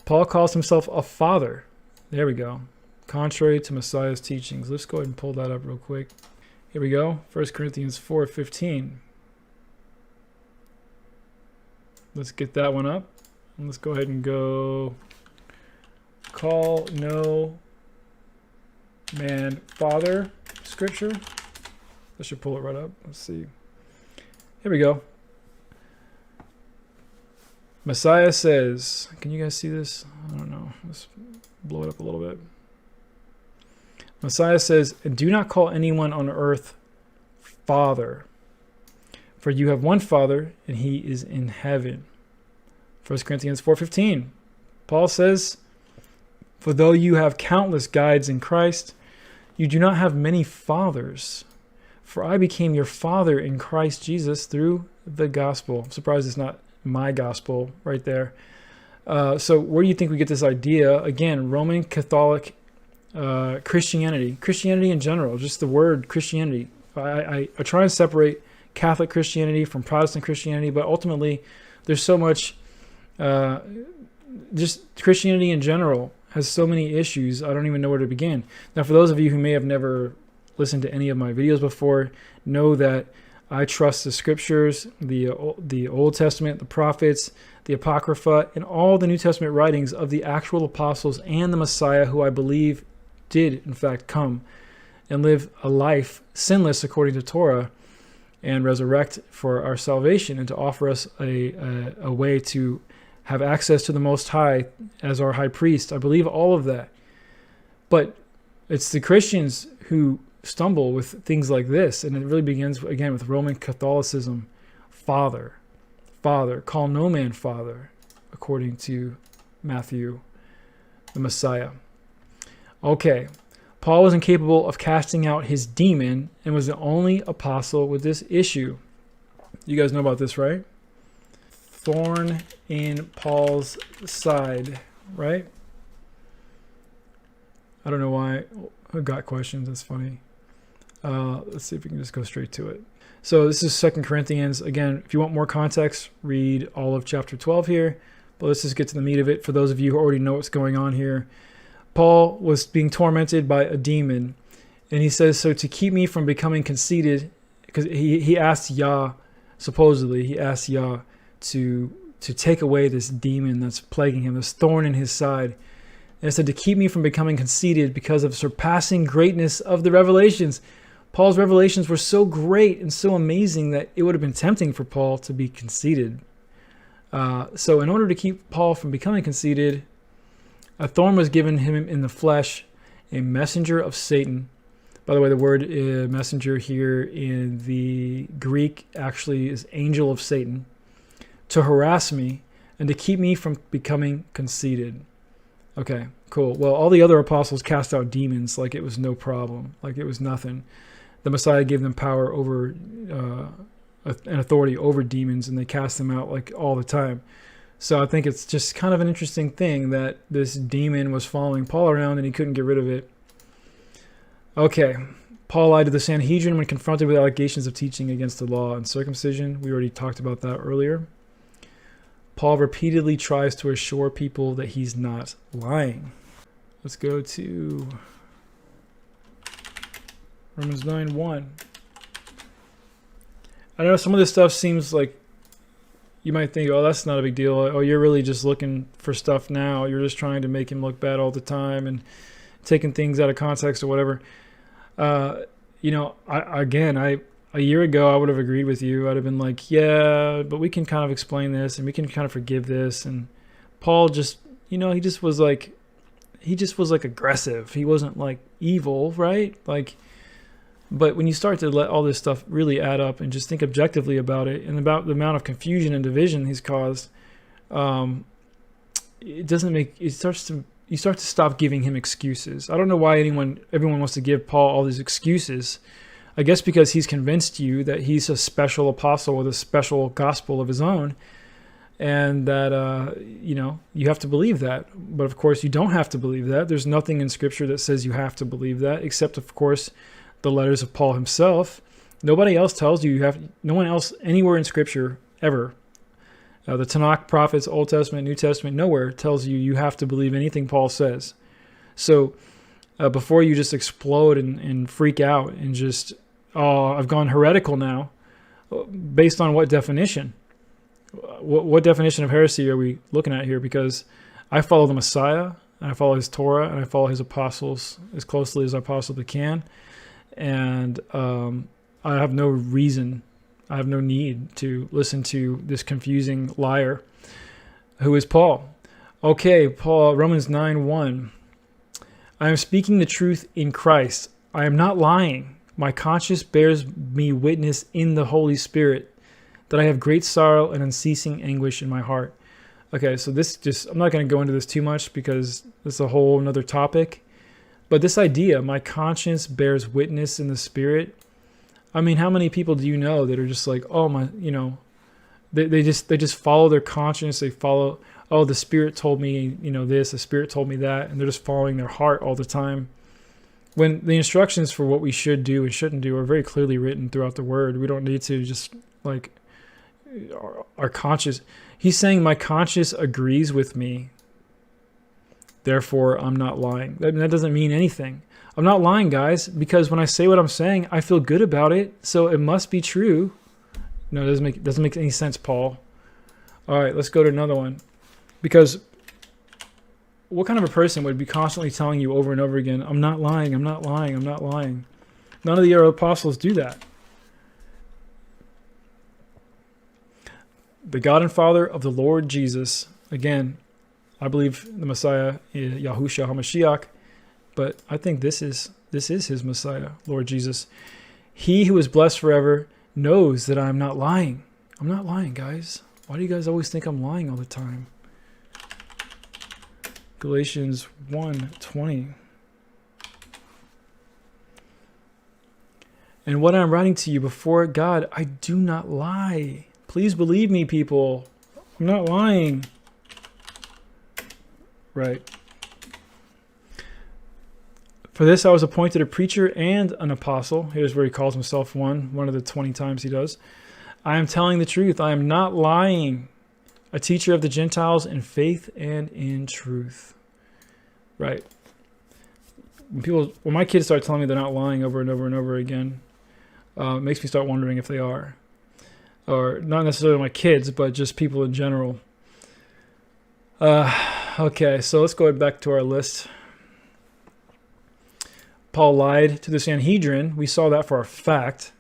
Paul calls himself a father. There we go. Contrary to Messiah's teachings. Let's go ahead and pull that up real quick. Here we go. 1 Corinthians 4:15. Let's get that one up. And let's go ahead and go. Call no man father, scripture. I should pull it right up. Let's see. Here we go. Messiah says, can you guys see this? I don't know. Let's blow it up a little bit. Messiah says, and do not call anyone on earth father, for you have one Father, and he is in heaven. 1 Corinthians 4:15. Paul says, for though you have countless guides in Christ, you do not have many fathers. For I became your father in Christ Jesus through the gospel. I'm surprised it's not my gospel right there. So where do you think we get this idea? Again, Roman Catholic Christianity in general, just the word Christianity. I try and separate Catholic Christianity from Protestant Christianity, but ultimately there's so much, just Christianity in general has so many issues, I don't even know where to begin. Now, for those of you who may have never listened to any of my videos before, know that I trust the scriptures, the Old Testament, the prophets, the Apocrypha, and all the New Testament writings of the actual apostles and the Messiah, who I believe did, in fact, come and live a life sinless according to Torah and resurrect for our salvation and to offer us a way to have access to the Most High as our high priest. I believe all of that. But it's the Christians who stumble with things like this, and it really begins, again, with Roman Catholicism. Father, call no man father, according to Matthew, the Messiah. Okay, Paul was incapable of casting out his demon and was the only apostle with this issue. You guys know about this, right? Thorn in Paul's side, right? I don't know why. I've got questions. That's funny. Let's see if we can just go straight to it. So this is 2 Corinthians. Again, if you want more context, read all of chapter 12 here. But let's just get to the meat of it. For those of you who already know what's going on here, Paul was being tormented by a demon. And he says, so to keep me from becoming conceited, because he asked Yah supposedly, he asked Yah to take away this demon that's plaguing him, this thorn in his side. And it said to keep me from becoming conceited because of surpassing greatness of the revelations. Paul's revelations were so great and so amazing that it would have been tempting for Paul to be conceited. So in order to keep Paul from becoming conceited, a thorn was given him in the flesh, a messenger of Satan. By the way, the word messenger here in the Greek actually is angel of Satan, to harass me and to keep me from becoming conceited. Okay, cool. Well, all the other apostles cast out demons like it was no problem, like it was nothing. The Messiah gave them power over an authority over demons, and they cast them out like all the time. So I think it's just kind of an interesting thing that this demon was following Paul around and he couldn't get rid of it. Okay, Paul lied to the Sanhedrin when confronted with allegations of teaching against the law and circumcision. We already talked about that earlier. Paul repeatedly tries to assure people that he's not lying. Let's go to Romans 9:1. I know some of this stuff seems like you might think, oh, that's not a big deal. Oh, you're really just looking for stuff now. You're just trying to make him look bad all the time and taking things out of context or whatever. A year ago, I would have agreed with you. I'd have been like, yeah, but we can kind of explain this and we can kind of forgive this. And Paul just, he just was like aggressive. He wasn't like evil, right? But when you start to let all this stuff really add up and just think objectively about it and about the amount of confusion and division he's caused, you start to stop giving him excuses. I don't know why everyone wants to give Paul all these excuses. I guess because he's convinced you that he's a special apostle with a special gospel of his own, and that, you have to believe that. But of course, you don't have to believe that. There's nothing in Scripture that says you have to believe that, except, of course, the letters of Paul himself. Nobody else tells you have. No one else anywhere in Scripture ever. The Tanakh, prophets, Old Testament, New Testament, nowhere tells you have to believe anything Paul says. So before you just explode and freak out and just, oh, I've gone heretical now, based on what definition? What definition of heresy are we looking at here? Because I follow the Messiah, and I follow his Torah, and I follow his apostles as closely as I possibly can. And I have no reason, I have no need to listen to this confusing liar who is Paul. Okay, Paul, Romans 9:1. I am speaking the truth in Christ. I am not lying. My conscience bears me witness in the Holy Spirit that I have great sorrow and unceasing anguish in my heart. Okay, so I'm not going to go into this too much because this is a whole another topic. But this idea, my conscience bears witness in the Spirit. I mean, how many people do you know that are just like, oh my, they just follow their conscience. They follow, oh, the Spirit told me, this, the Spirit told me that, and they're just following their heart all the time. When the instructions for what we should do and shouldn't do are very clearly written throughout the Word. We don't need to just like our conscience. He's saying my conscience agrees with me. Therefore, I'm not lying. That doesn't mean anything. I'm not lying, guys, because when I say what I'm saying, I feel good about it, so it must be true. No, it doesn't make any sense, Paul. All right, let's go to another one. Because what kind of a person would be constantly telling you over and over again, I'm not lying, I'm not lying, I'm not lying? None of the other apostles do that. The God and Father of the Lord Jesus, again, I believe the Messiah is Yahushua HaMashiach, but I think this is his Messiah, Lord Jesus. He who is blessed forever knows that I'm not lying. I'm not lying, guys. Why do you guys always think I'm lying all the time? Galatians 1:20. And what I'm writing to you before God, I do not lie. Please believe me, people. I'm not lying. Right. For this I was appointed a preacher and an apostle. Here's where he calls himself one of the 20 times he does. I am telling the truth. I am not lying. A teacher of the Gentiles in faith and in truth. Right. When my kids start telling me they're not lying over and over and over again, it makes me start wondering if they are. or not necessarily my kids, but just people in general. Okay, so let's go back to our list. Paul lied to the Sanhedrin. We saw that for a fact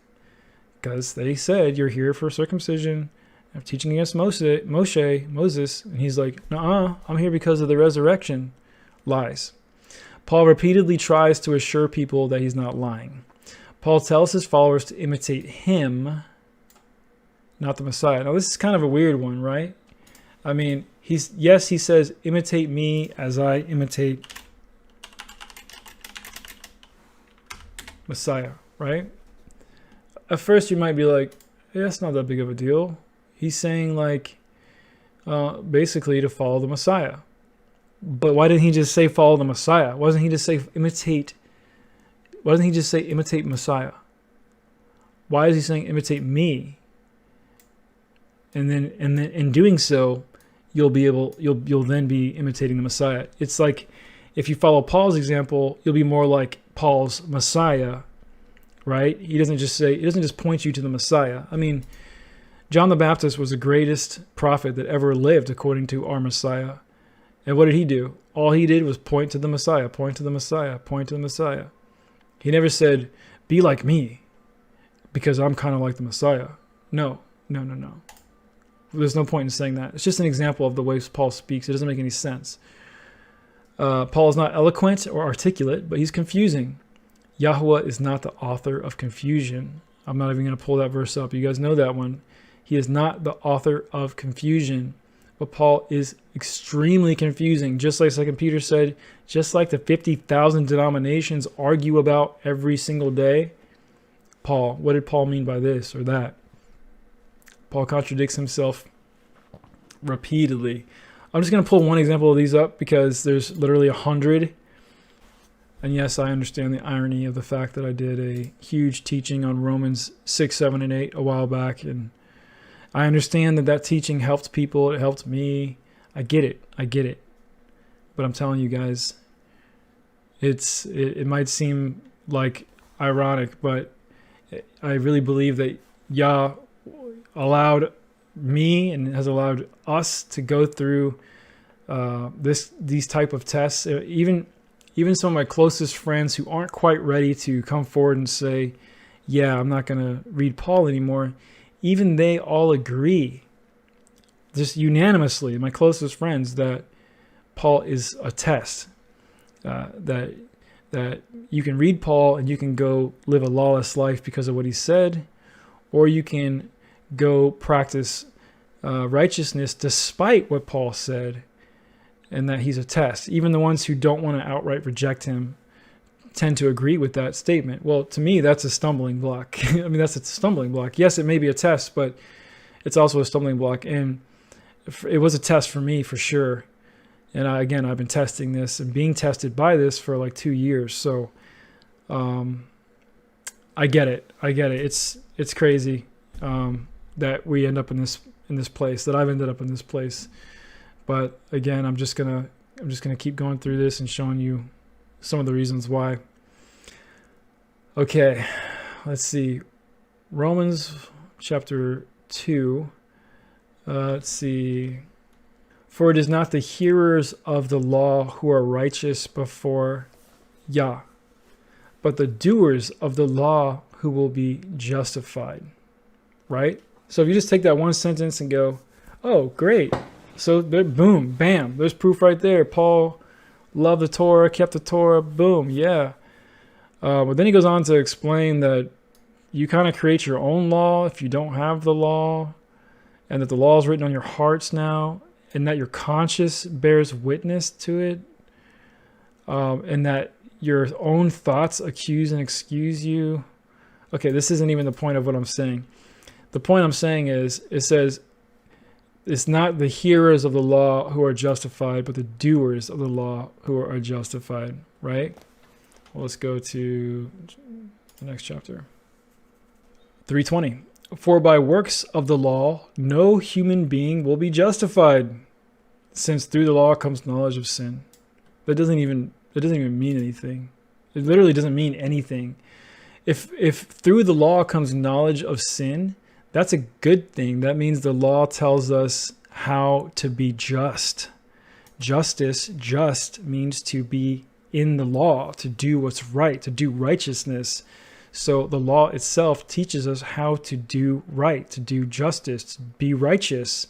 because they said, you're here for circumcision. I'm teaching against Moses. And he's like, nuh-uh, I'm here because of the resurrection. Lies. Paul repeatedly tries to assure people that he's not lying. Paul tells his followers to imitate him, not the Messiah. Now, this is kind of a weird one, right? I mean, he says, imitate me as I imitate Messiah, right? At first, you might be like, yeah, that's not that big of a deal. He's saying, like, basically to follow the Messiah. But why didn't he just say follow the Messiah? Why doesn't he just say imitate? Why doesn't he just say imitate Messiah? Why is he saying imitate me? And then in doing so, you'll then be imitating the Messiah. It's like if you follow Paul's example, you'll be more like Paul's Messiah, right? He doesn't just point you to the Messiah. I mean, John the Baptist was the greatest prophet that ever lived according to our Messiah. And what did he do? All he did was point to the Messiah, point to the Messiah, point to the Messiah. He never said, be like me, because I'm kind of like the Messiah. No. There's no point in saying that. It's just an example of the way Paul speaks. It doesn't make any sense. Paul is not eloquent or articulate, but he's confusing. Yahweh is not the author of confusion. I'm not even going to pull that verse up. You guys know that one. He is not the author of confusion. But Paul is extremely confusing. Just like 2 Peter said, just like the 50,000 denominations argue about every single day. Paul, what did Paul mean by this or that? Paul contradicts himself repeatedly. I'm just going to pull one example of these up because there's literally 100. And yes, I understand the irony of the fact that I did a huge teaching on Romans 6, 7, and 8 a while back. And I understand that teaching helped people. It helped me. I get it. But I'm telling you guys, it might seem like ironic, but I really believe that Yah allowed me and has allowed us to go through these type of tests. Even some of my closest friends who aren't quite ready to come forward and say, yeah, I'm not going to read Paul anymore. Even they all agree, just unanimously, my closest friends, that Paul is a test. That you can read Paul and you can go live a lawless life because of what he said, or you can go practice righteousness despite what Paul said, and that he's a test. Even the ones who don't want to outright reject him tend to agree with that statement. Well, to me, that's a stumbling block. I mean, that's a stumbling block. Yes, it may be a test, but it's also a stumbling block. And it was a test for me, for sure. And I've been testing this and being tested by this for like 2 years. So I get it. It's crazy that we end up in this place, that I've ended up in this place. But again, I'm just gonna keep going through this and showing you some of the reasons why. Okay, let's see. Romans chapter 2. Let's see. For it is not the hearers of the law who are righteous before Yah, but the doers of the law who will be justified. Right? So if you just take that one sentence and go, oh, great. So boom, bam, there's proof right there. Paul loved the Torah, kept the Torah, boom, yeah. But then he goes on to explain that you kind of create your own law if you don't have the law, and that the law is written on your hearts now, and that your conscience bears witness to it, and that your own thoughts accuse and excuse you. Okay, this isn't even the point of what I'm saying. The point I'm saying is, it says, it's not the hearers of the law who are justified, but the doers of the law who are justified, right? Well, let's go to the next chapter. 3:20. For by works of the law, no human being will be justified, since through the law comes knowledge of sin. That doesn't even mean anything. It literally doesn't mean anything. If through the law comes knowledge of sin, that's a good thing. That means the law tells us how to be just. Justice, just, means to be in the law, to do what's right, to do righteousness. So the law itself teaches us how to do right, to do justice, to be righteous.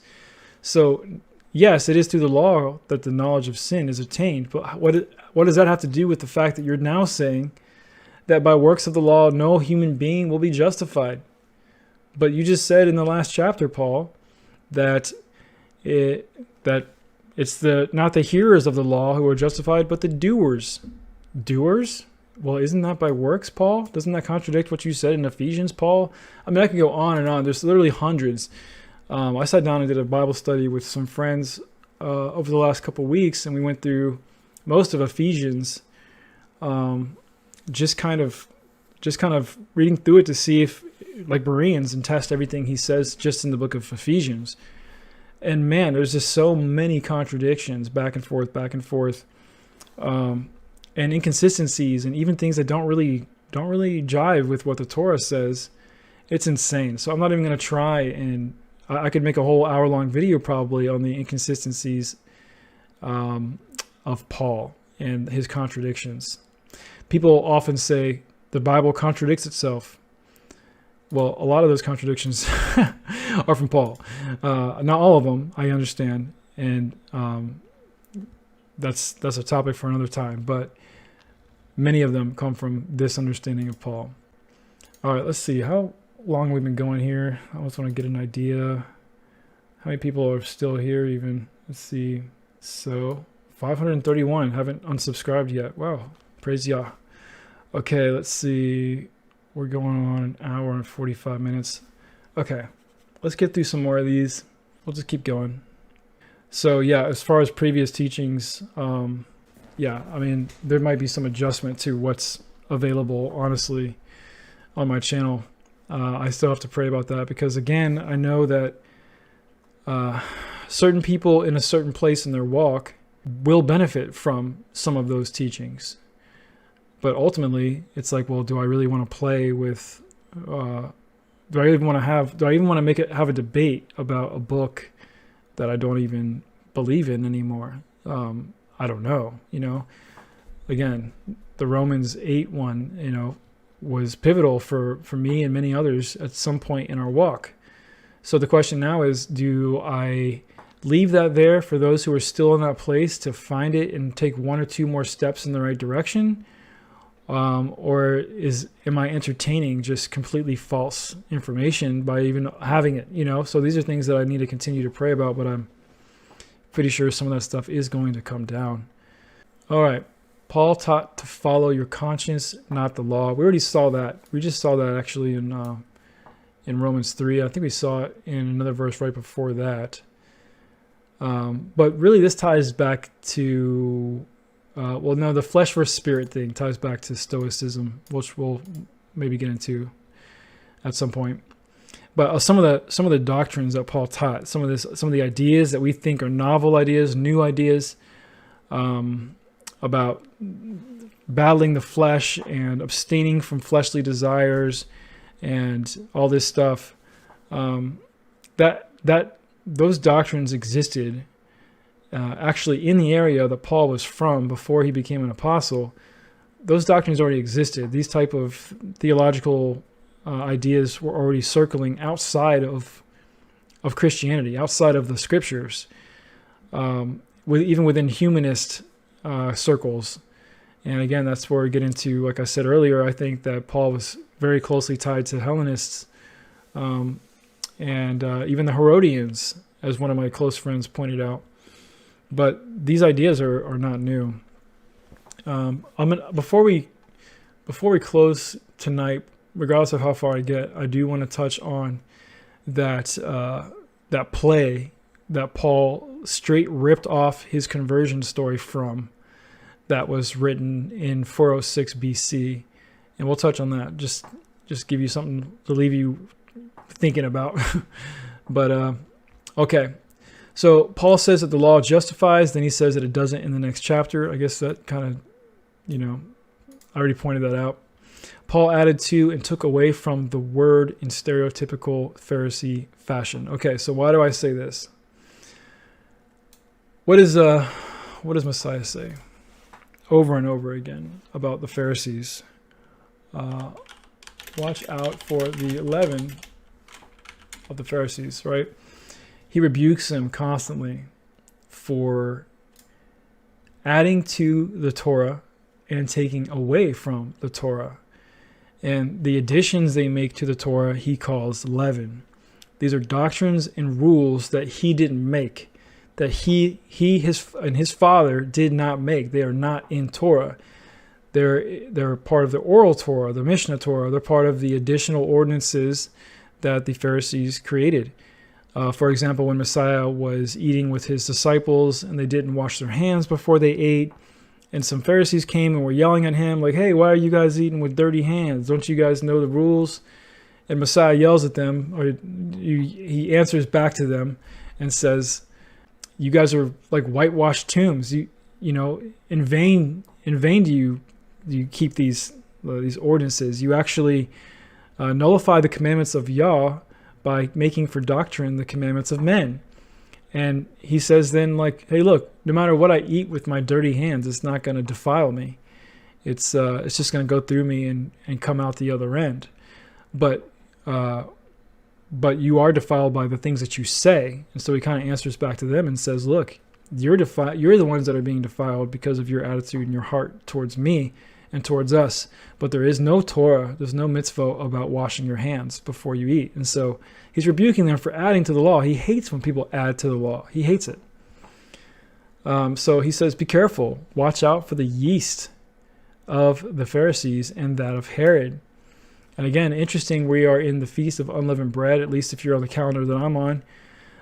So yes, it is through the law that the knowledge of sin is attained. But what does that have to do with the fact that you're now saying that by works of the law, no human being will be justified? But you just said in the last chapter, Paul, that it's not the hearers of the law who are justified, but the doers. Doers? Well, isn't that by works, Paul? Doesn't that contradict what you said in Ephesians, Paul? I mean, I could go on and on. There's literally hundreds. I sat down and did a Bible study with some friends over the last couple of weeks, and we went through most of Ephesians, just kind of reading through it to see if, like Bereans, and test everything he says just in the book of Ephesians. And man, there's just so many contradictions back and forth, and inconsistencies, and even things that don't really jive with what the Torah says. It's insane. So I'm not even going to try, and I could make a whole hour-long video probably on the inconsistencies of Paul and his contradictions. People often say the Bible contradicts itself. Well, a lot of those contradictions are from Paul. Not all of them, I understand, and that's a topic for another time. But many of them come from this understanding of Paul. All right, let's see how long we've been going here. I just want to get an idea how many people are still here. Even let's see. So 531 haven't unsubscribed yet. Wow, praise Yah. Okay, let's see. We're going on an hour and 45 minutes. Okay, let's get through some more of these. We'll just keep going. So yeah, as far as previous teachings, yeah, I mean, there might be some adjustment to what's available, honestly, on my channel. I still have to pray about that because, again, I know that certain people in a certain place in their walk will benefit from some of those teachings. But ultimately, it's like, well, do I really want to play with, do I even want to have a debate about a book that I don't even believe in anymore? I don't know, Again, the Romans 8 one, was pivotal for me and many others at some point in our walk. So the question now is, do I leave that there for those who are still in that place to find it and take one or two more steps in the right direction? Or am I entertaining just completely false information by even having it, So these are things that I need to continue to pray about, but I'm pretty sure some of that stuff is going to come down. All right. Paul taught to follow your conscience, not the law. We already saw that. We just saw that actually in Romans 3. I think we saw it in another verse right before that. But really this ties back to, the flesh versus spirit thing ties back to Stoicism, which we'll maybe get into at some point. But some of the doctrines that Paul taught, some of the ideas that we think are novel ideas, new ideas, about battling the flesh and abstaining from fleshly desires and all this stuff, those doctrines existed actually in the area that Paul was from before he became an apostle. Those doctrines already existed. These type of theological ideas were already circling outside of Christianity, outside of the scriptures, even within humanist circles. And again, that's where we get into, like I said earlier, I think that Paul was very closely tied to Hellenists, and even the Herodians, as one of my close friends pointed out. But these ideas are not new. Before we close tonight, regardless of how far I get, I do want to touch on that play that Paul straight ripped off his conversion story from, that was written in 406 BC. And we'll touch on that. Just give you something to leave you thinking about. But, okay. So Paul says that the law justifies, then he says that it doesn't in the next chapter. I guess that kind of, I already pointed that out. Paul added to and took away from the word in stereotypical Pharisee fashion. Okay, so why do I say this? What does Messiah say over and over again about the Pharisees? Watch out for the leaven of the Pharisees, right? He rebukes them constantly for adding to the Torah and taking away from the Torah. And the additions they make to the Torah, he calls leaven. These are doctrines and rules that he didn't make, that he and his father did not make. They are not in Torah. They're part of the oral Torah, the Mishnah Torah. They're part of the additional ordinances that the Pharisees created. For example, when Messiah was eating with his disciples and they didn't wash their hands before they ate, and some Pharisees came and were yelling at him like, hey, why are you guys eating with dirty hands? Don't you guys know the rules? And Messiah yells at them, or he answers back to them and says, you guys are like whitewashed tombs. You know, in vain do you keep these ordinances. You actually nullify the commandments of Yah by making for doctrine the commandments of men. And he says then, like, hey, look, no matter what I eat with my dirty hands, it's not going to defile me. It's just going to go through me and come out the other end. But you are defiled by the things that you say. And so he kind of answers back to them and says, look, you're the ones that are being defiled because of your attitude and your heart towards me and towards us. But there is no Torah, there's no mitzvah about washing your hands before you eat. And so he's rebuking them for adding to the law. He hates when people add to the law. He hates it. So he says, be careful. Watch out for the yeast of the Pharisees and that of Herod. And again, interesting, we are in the Feast of Unleavened Bread, at least if you're on the calendar that I'm on.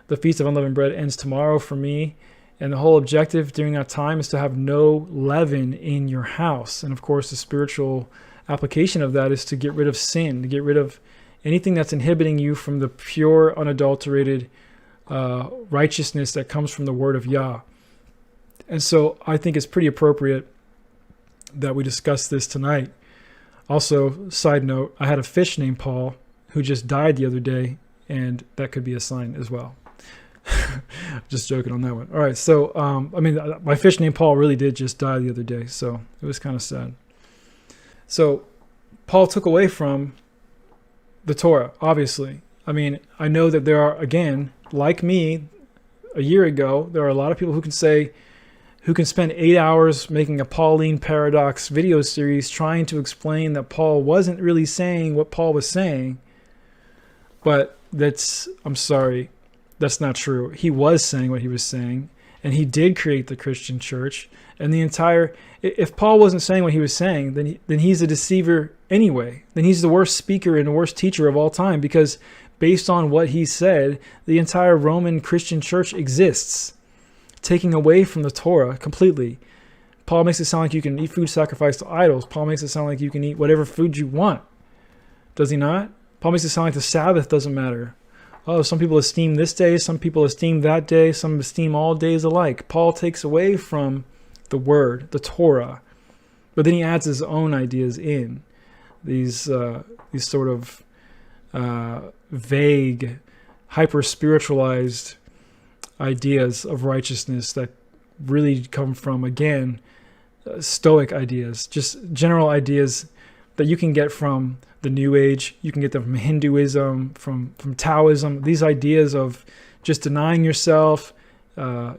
The Feast of Unleavened Bread ends tomorrow for me. And the whole objective during that time is to have no leaven in your house. And of course, the spiritual application of that is to get rid of sin, to get rid of anything that's inhibiting you from the pure, unadulterated righteousness that comes from the word of Yah. And so I think it's pretty appropriate that we discuss this tonight. Also, side note, I had a fish named Paul who just died the other day, and that could be a sign as well. Just joking on that one. All right, so my fish named Paul really did just die the other day, so it was kind of sad. So Paul took away from the Torah, obviously. I mean, I know that there are, again, like me, a year ago, there are a lot of people who can spend 8 hours making a Pauline paradox video series trying to explain that Paul wasn't really saying what Paul was saying. But I'm sorry, that's not true. He was saying what he was saying, and he did create the Christian church. And if Paul wasn't saying what he was saying, then he's a deceiver anyway. Then he's the worst speaker and the worst teacher of all time, because based on what he said, the entire Roman Christian church exists, taking away from the Torah completely. Paul makes it sound like you can eat food sacrificed to idols. Paul makes it sound like you can eat whatever food you want. Does he not? Paul makes it sound like the Sabbath doesn't matter. Oh, some people esteem this day, some people esteem that day, some esteem all days alike. Paul takes away from the word, the Torah, but then he adds his own ideas in. These sort of vague, hyper-spiritualized ideas of righteousness that really come from, again, Stoic ideas, just general ideas that you can get from the New Age, you can get them from Hinduism, from Taoism, these ideas of just denying yourself, of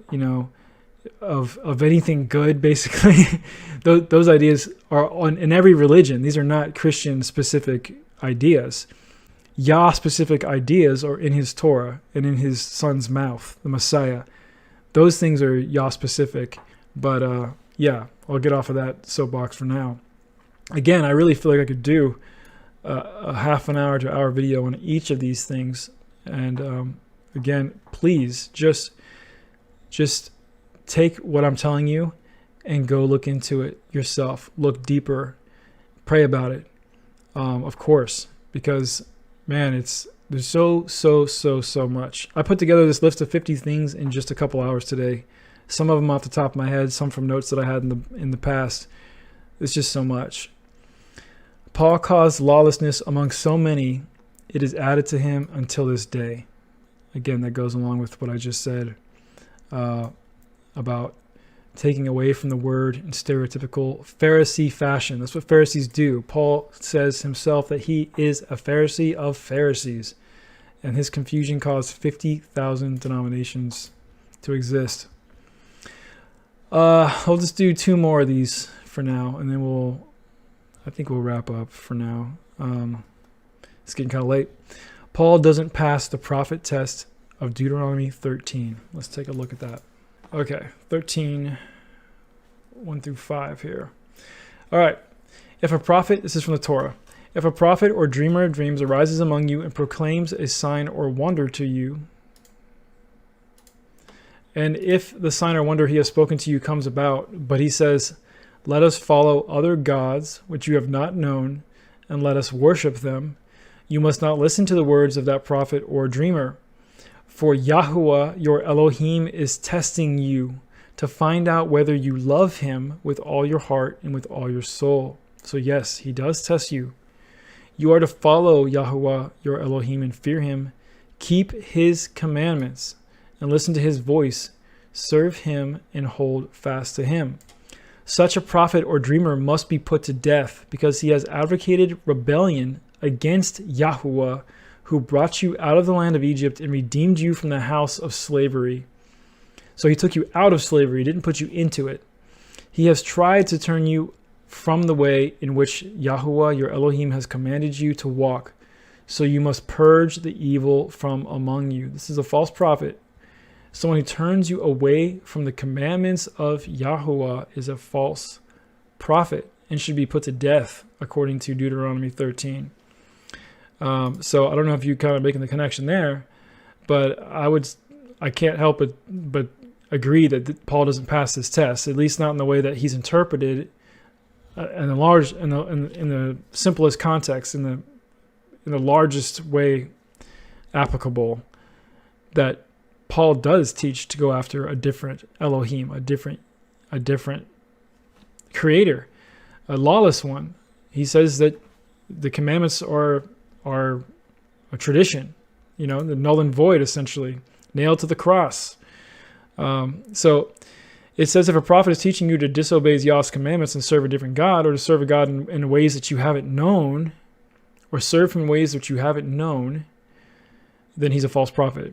anything good, basically. Those ideas are in every religion. These are not Christian-specific ideas. Yah-specific ideas are in his Torah and in his son's mouth, the Messiah. Those things are Yah-specific, but I'll get off of that soapbox for now. Again, I really feel like I could do a half an hour to hour video on each of these things. And again, please just take what I'm telling you and go look into it yourself. Look deeper. Pray about it. Of course, because man, there's so much. I put together this list of 50 things in just a couple hours today. Some of them off the top of my head, some from notes that I had in the past. It's just so much. Paul caused lawlessness among so many, it is added to him until this day. Again, that goes along with what I just said about taking away from the word in stereotypical Pharisee fashion. That's what Pharisees do. Paul says himself that he is a Pharisee of Pharisees, and his confusion caused 50,000 denominations to exist. I'll just do 2 more of these for now, and then I think we'll wrap up for now. It's getting kind of late. Paul doesn't pass the prophet test of Deuteronomy 13. Let's take a look at that. Okay, 13, 1 through 5 here. All right. If a prophet, this is from the Torah, if a prophet or dreamer of dreams arises among you and proclaims a sign or wonder to you, and if the sign or wonder he has spoken to you comes about, but he says, let us follow other gods which you have not known, and let us worship them, you must not listen to the words of that prophet or dreamer. For Yahuwah, your Elohim, is testing you to find out whether you love him with all your heart and with all your soul. So yes, he does test you. You are to follow Yahuwah, your Elohim, and fear him. Keep his commandments and listen to his voice. Serve him and hold fast to him. Such a prophet or dreamer must be put to death because he has advocated rebellion against Yahuwah, who brought you out of the land of Egypt and redeemed you from the house of slavery. So he took you out of slavery, he didn't put you into it. He has tried to turn you from the way in which Yahuwah, your Elohim, has commanded you to walk. So you must purge the evil from among you. This is a false prophet. Someone who turns you away from the commandments of Yahuwah is a false prophet and should be put to death, according to Deuteronomy 13. So I don't know if you're kind of making the connection there, but I can't help but agree that Paul doesn't pass this test, at least not in the way that he's interpreted in the simplest context, in the largest way applicable, that Paul does teach to go after a different Elohim, a different creator, a lawless one. He says that the commandments are a tradition, the null and void, essentially, nailed to the cross. So it says if a prophet is teaching you to disobey Yah's commandments and serve a different God, or to serve a God in ways that you haven't known, or serve him in ways that you haven't known, then he's a false prophet.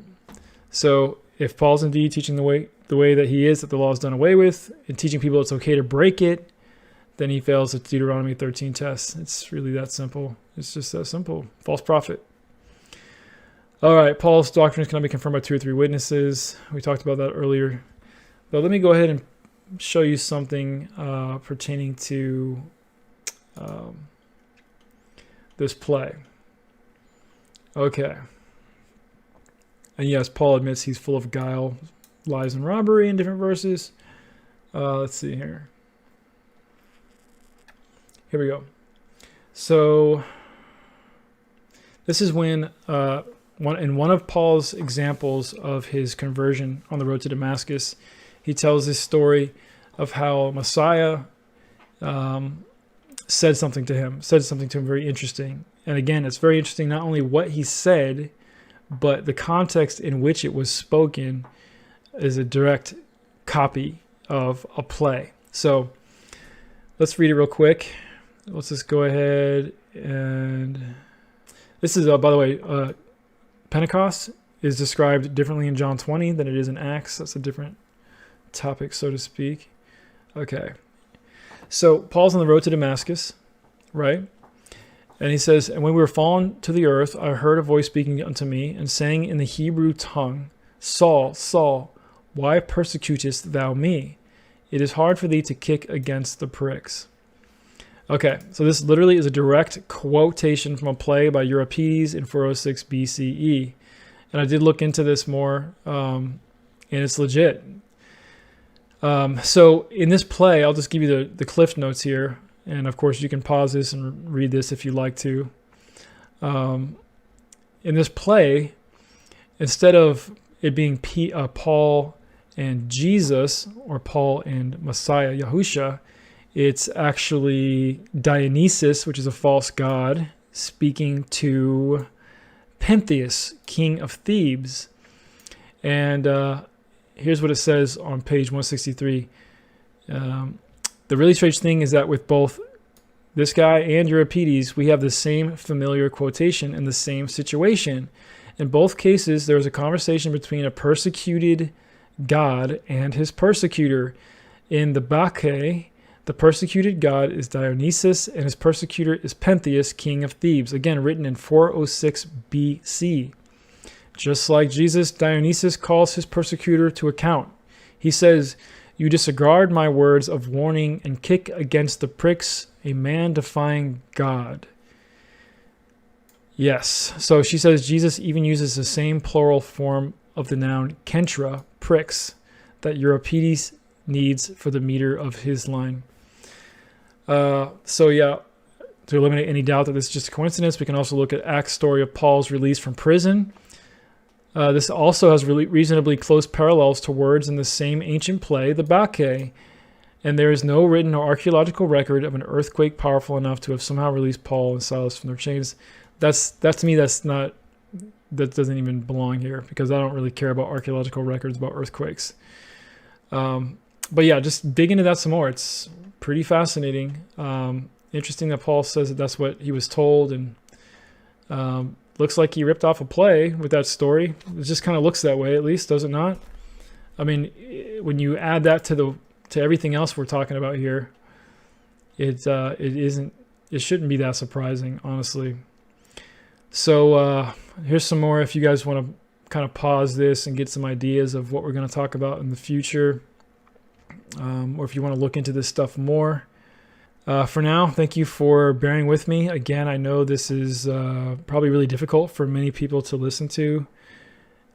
So if Paul's indeed teaching the way that he is, that the law is done away with, and teaching people it's okay to break it, then he fails the Deuteronomy 13 test. It's really that simple. It's just that simple. False prophet. All right, Paul's doctrines cannot be confirmed by 2 or 3 witnesses. We talked about that earlier. But let me go ahead and show you something pertaining to this play. Okay. And yes, Paul admits he's full of guile, lies, and robbery in different verses. Let's see here. Here we go. So this is when one of Paul's examples of his conversion on the road to Damascus, he tells this story of how Messiah said something to him very interesting. And again, it's very interesting not only what he said, but the context in which it was spoken is a direct copy of a play. So let's read it real quick. Let's just go ahead and... This is, by the way, Pentecost is described differently in John 20 than it is in Acts. That's a different topic, so to speak. Okay. So Paul's on the road to Damascus, right? And he says, and when we were fallen to the earth, I heard a voice speaking unto me and saying in the Hebrew tongue, Saul, Saul, why persecutest thou me? It is hard for thee to kick against the pricks. Okay, so this literally is a direct quotation from a play by Euripides in 406 BCE. And I did look into this more, and it's legit. So in this play, I'll just give you the cliff notes here. And of course, you can pause this and read this if you'd like to. In this play, instead of it being Paul and Jesus, or Paul and Messiah, Yahusha, It's actually Dionysus, which is a false god, speaking to Pentheus, king of Thebes. And here's what it says on page 163. The really strange thing is that with both this guy and Euripides, we have the same familiar quotation in the same situation. In both cases, there was a conversation between a persecuted god and his persecutor. In the Bacchae, the persecuted god is Dionysus, and his persecutor is Pentheus, king of Thebes. Again, written in 406 BC. Just like Jesus, Dionysus calls his persecutor to account. He says, "You disregard my words of warning and kick against the pricks, a man defying God." Yes. So she says Jesus even uses the same plural form of the noun kentra, pricks, that Euripides needs for the meter of his line. So yeah, to eliminate any doubt that this is just a coincidence, we can also look at Acts' story of Paul's release from prison. This also has really reasonably close parallels to words in the same ancient play, the Bacchae, and there is no written or archaeological record of an earthquake powerful enough to have somehow released Paul and Silas from their chains. That to me, that doesn't even belong here, because I don't really care about archaeological records about earthquakes. But yeah, just dig into that some more. It's pretty fascinating. Interesting that Paul says that that's what he was told, and looks like he ripped off a play with that story. It just kind of looks that way, at least, does it not? I mean, when you add that to everything else we're talking about here, it shouldn't be that surprising, honestly. So here's some more if you guys want to kind of pause this and get some ideas of what we're going to talk about in the future, or if you want to look into this stuff more. For now, thank you for bearing with me. Again, I know this is probably really difficult for many people to listen to.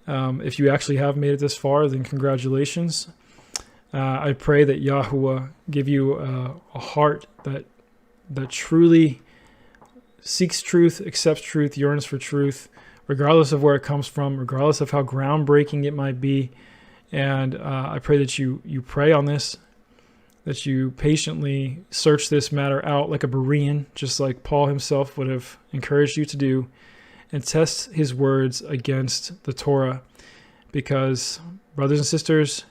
If you actually have made it this far, then congratulations. I pray that Yahuwah give you a heart that truly seeks truth, accepts truth, yearns for truth, regardless of where it comes from, regardless of how groundbreaking it might be. And I pray that you pray on this, that you patiently search this matter out like a Berean, just like Paul himself would have encouraged you to do, and test his words against the Torah. Because, brothers and sisters,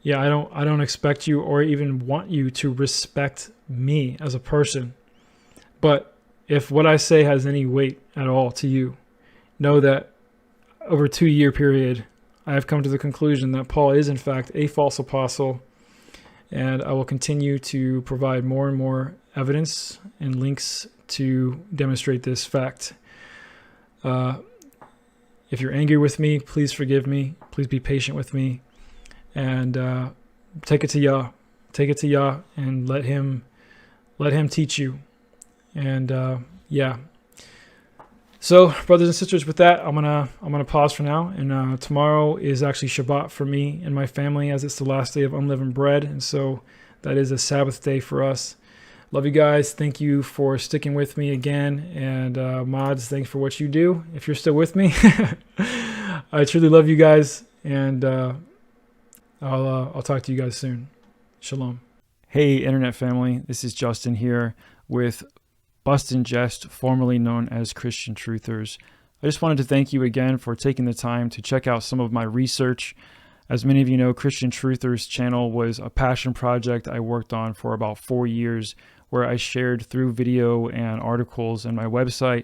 yeah, I don't expect you or even want you to respect me as a person. But if what I say has any weight at all to you, know that over a 2-year period, I have come to the conclusion that Paul is in fact a false apostle. And I will continue to provide more and more evidence and links to demonstrate this fact. If you're angry with me, please forgive me. Please be patient with me. And take it to Yah. Take it to Yah and let him teach you. And yeah. So, brothers and sisters, with that, I'm gonna pause for now. And tomorrow is actually Shabbat for me and my family, as it's the last day of unleavened bread, and so that is a Sabbath day for us. Love you guys. Thank you for sticking with me again. And mods, thanks for what you do. If you're still with me, I truly love you guys. And I'll talk to you guys soon. Shalom. Hey, internet family. This is Justin here with Bustin, Jest, formerly known as Christian Truthers. I just wanted to thank you again for taking the time to check out some of my research. As many of you know, Christian Truthers channel was a passion project I worked on for about 4 years, where I shared through video and articles and my website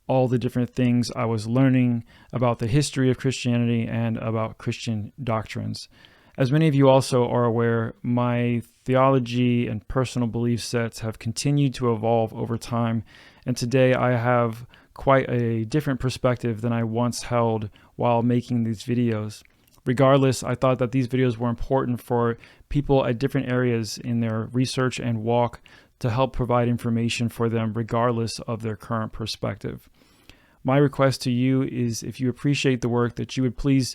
all the different things I was learning about the history of Christianity and about Christian doctrines. As many of you also are aware, my theology and personal belief sets have continued to evolve over time, and today I have quite a different perspective than I once held while making these videos. Regardless, I thought that these videos were important for people at different areas in their research and walk to help provide information for them regardless of their current perspective. My request to you is, if you appreciate the work, that you would please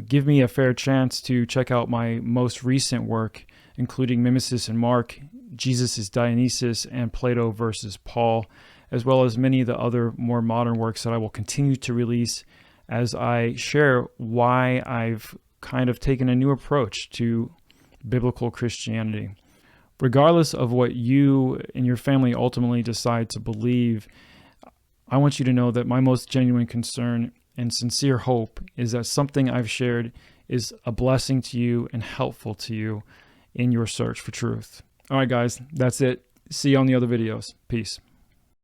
give me a fair chance to check out my most recent work, including Mimesis and Mark, Jesus is Dionysus, and Plato versus Paul, as well as many of the other more modern works that I will continue to release as I share why I've kind of taken a new approach to biblical Christianity. regardless of what you and your family ultimately decide to believe, I want you to know that my most genuine concern and sincere hope is that something I've shared is a blessing to you and helpful to you in your search for truth. All right, guys, that's it. See you on the other videos. Peace.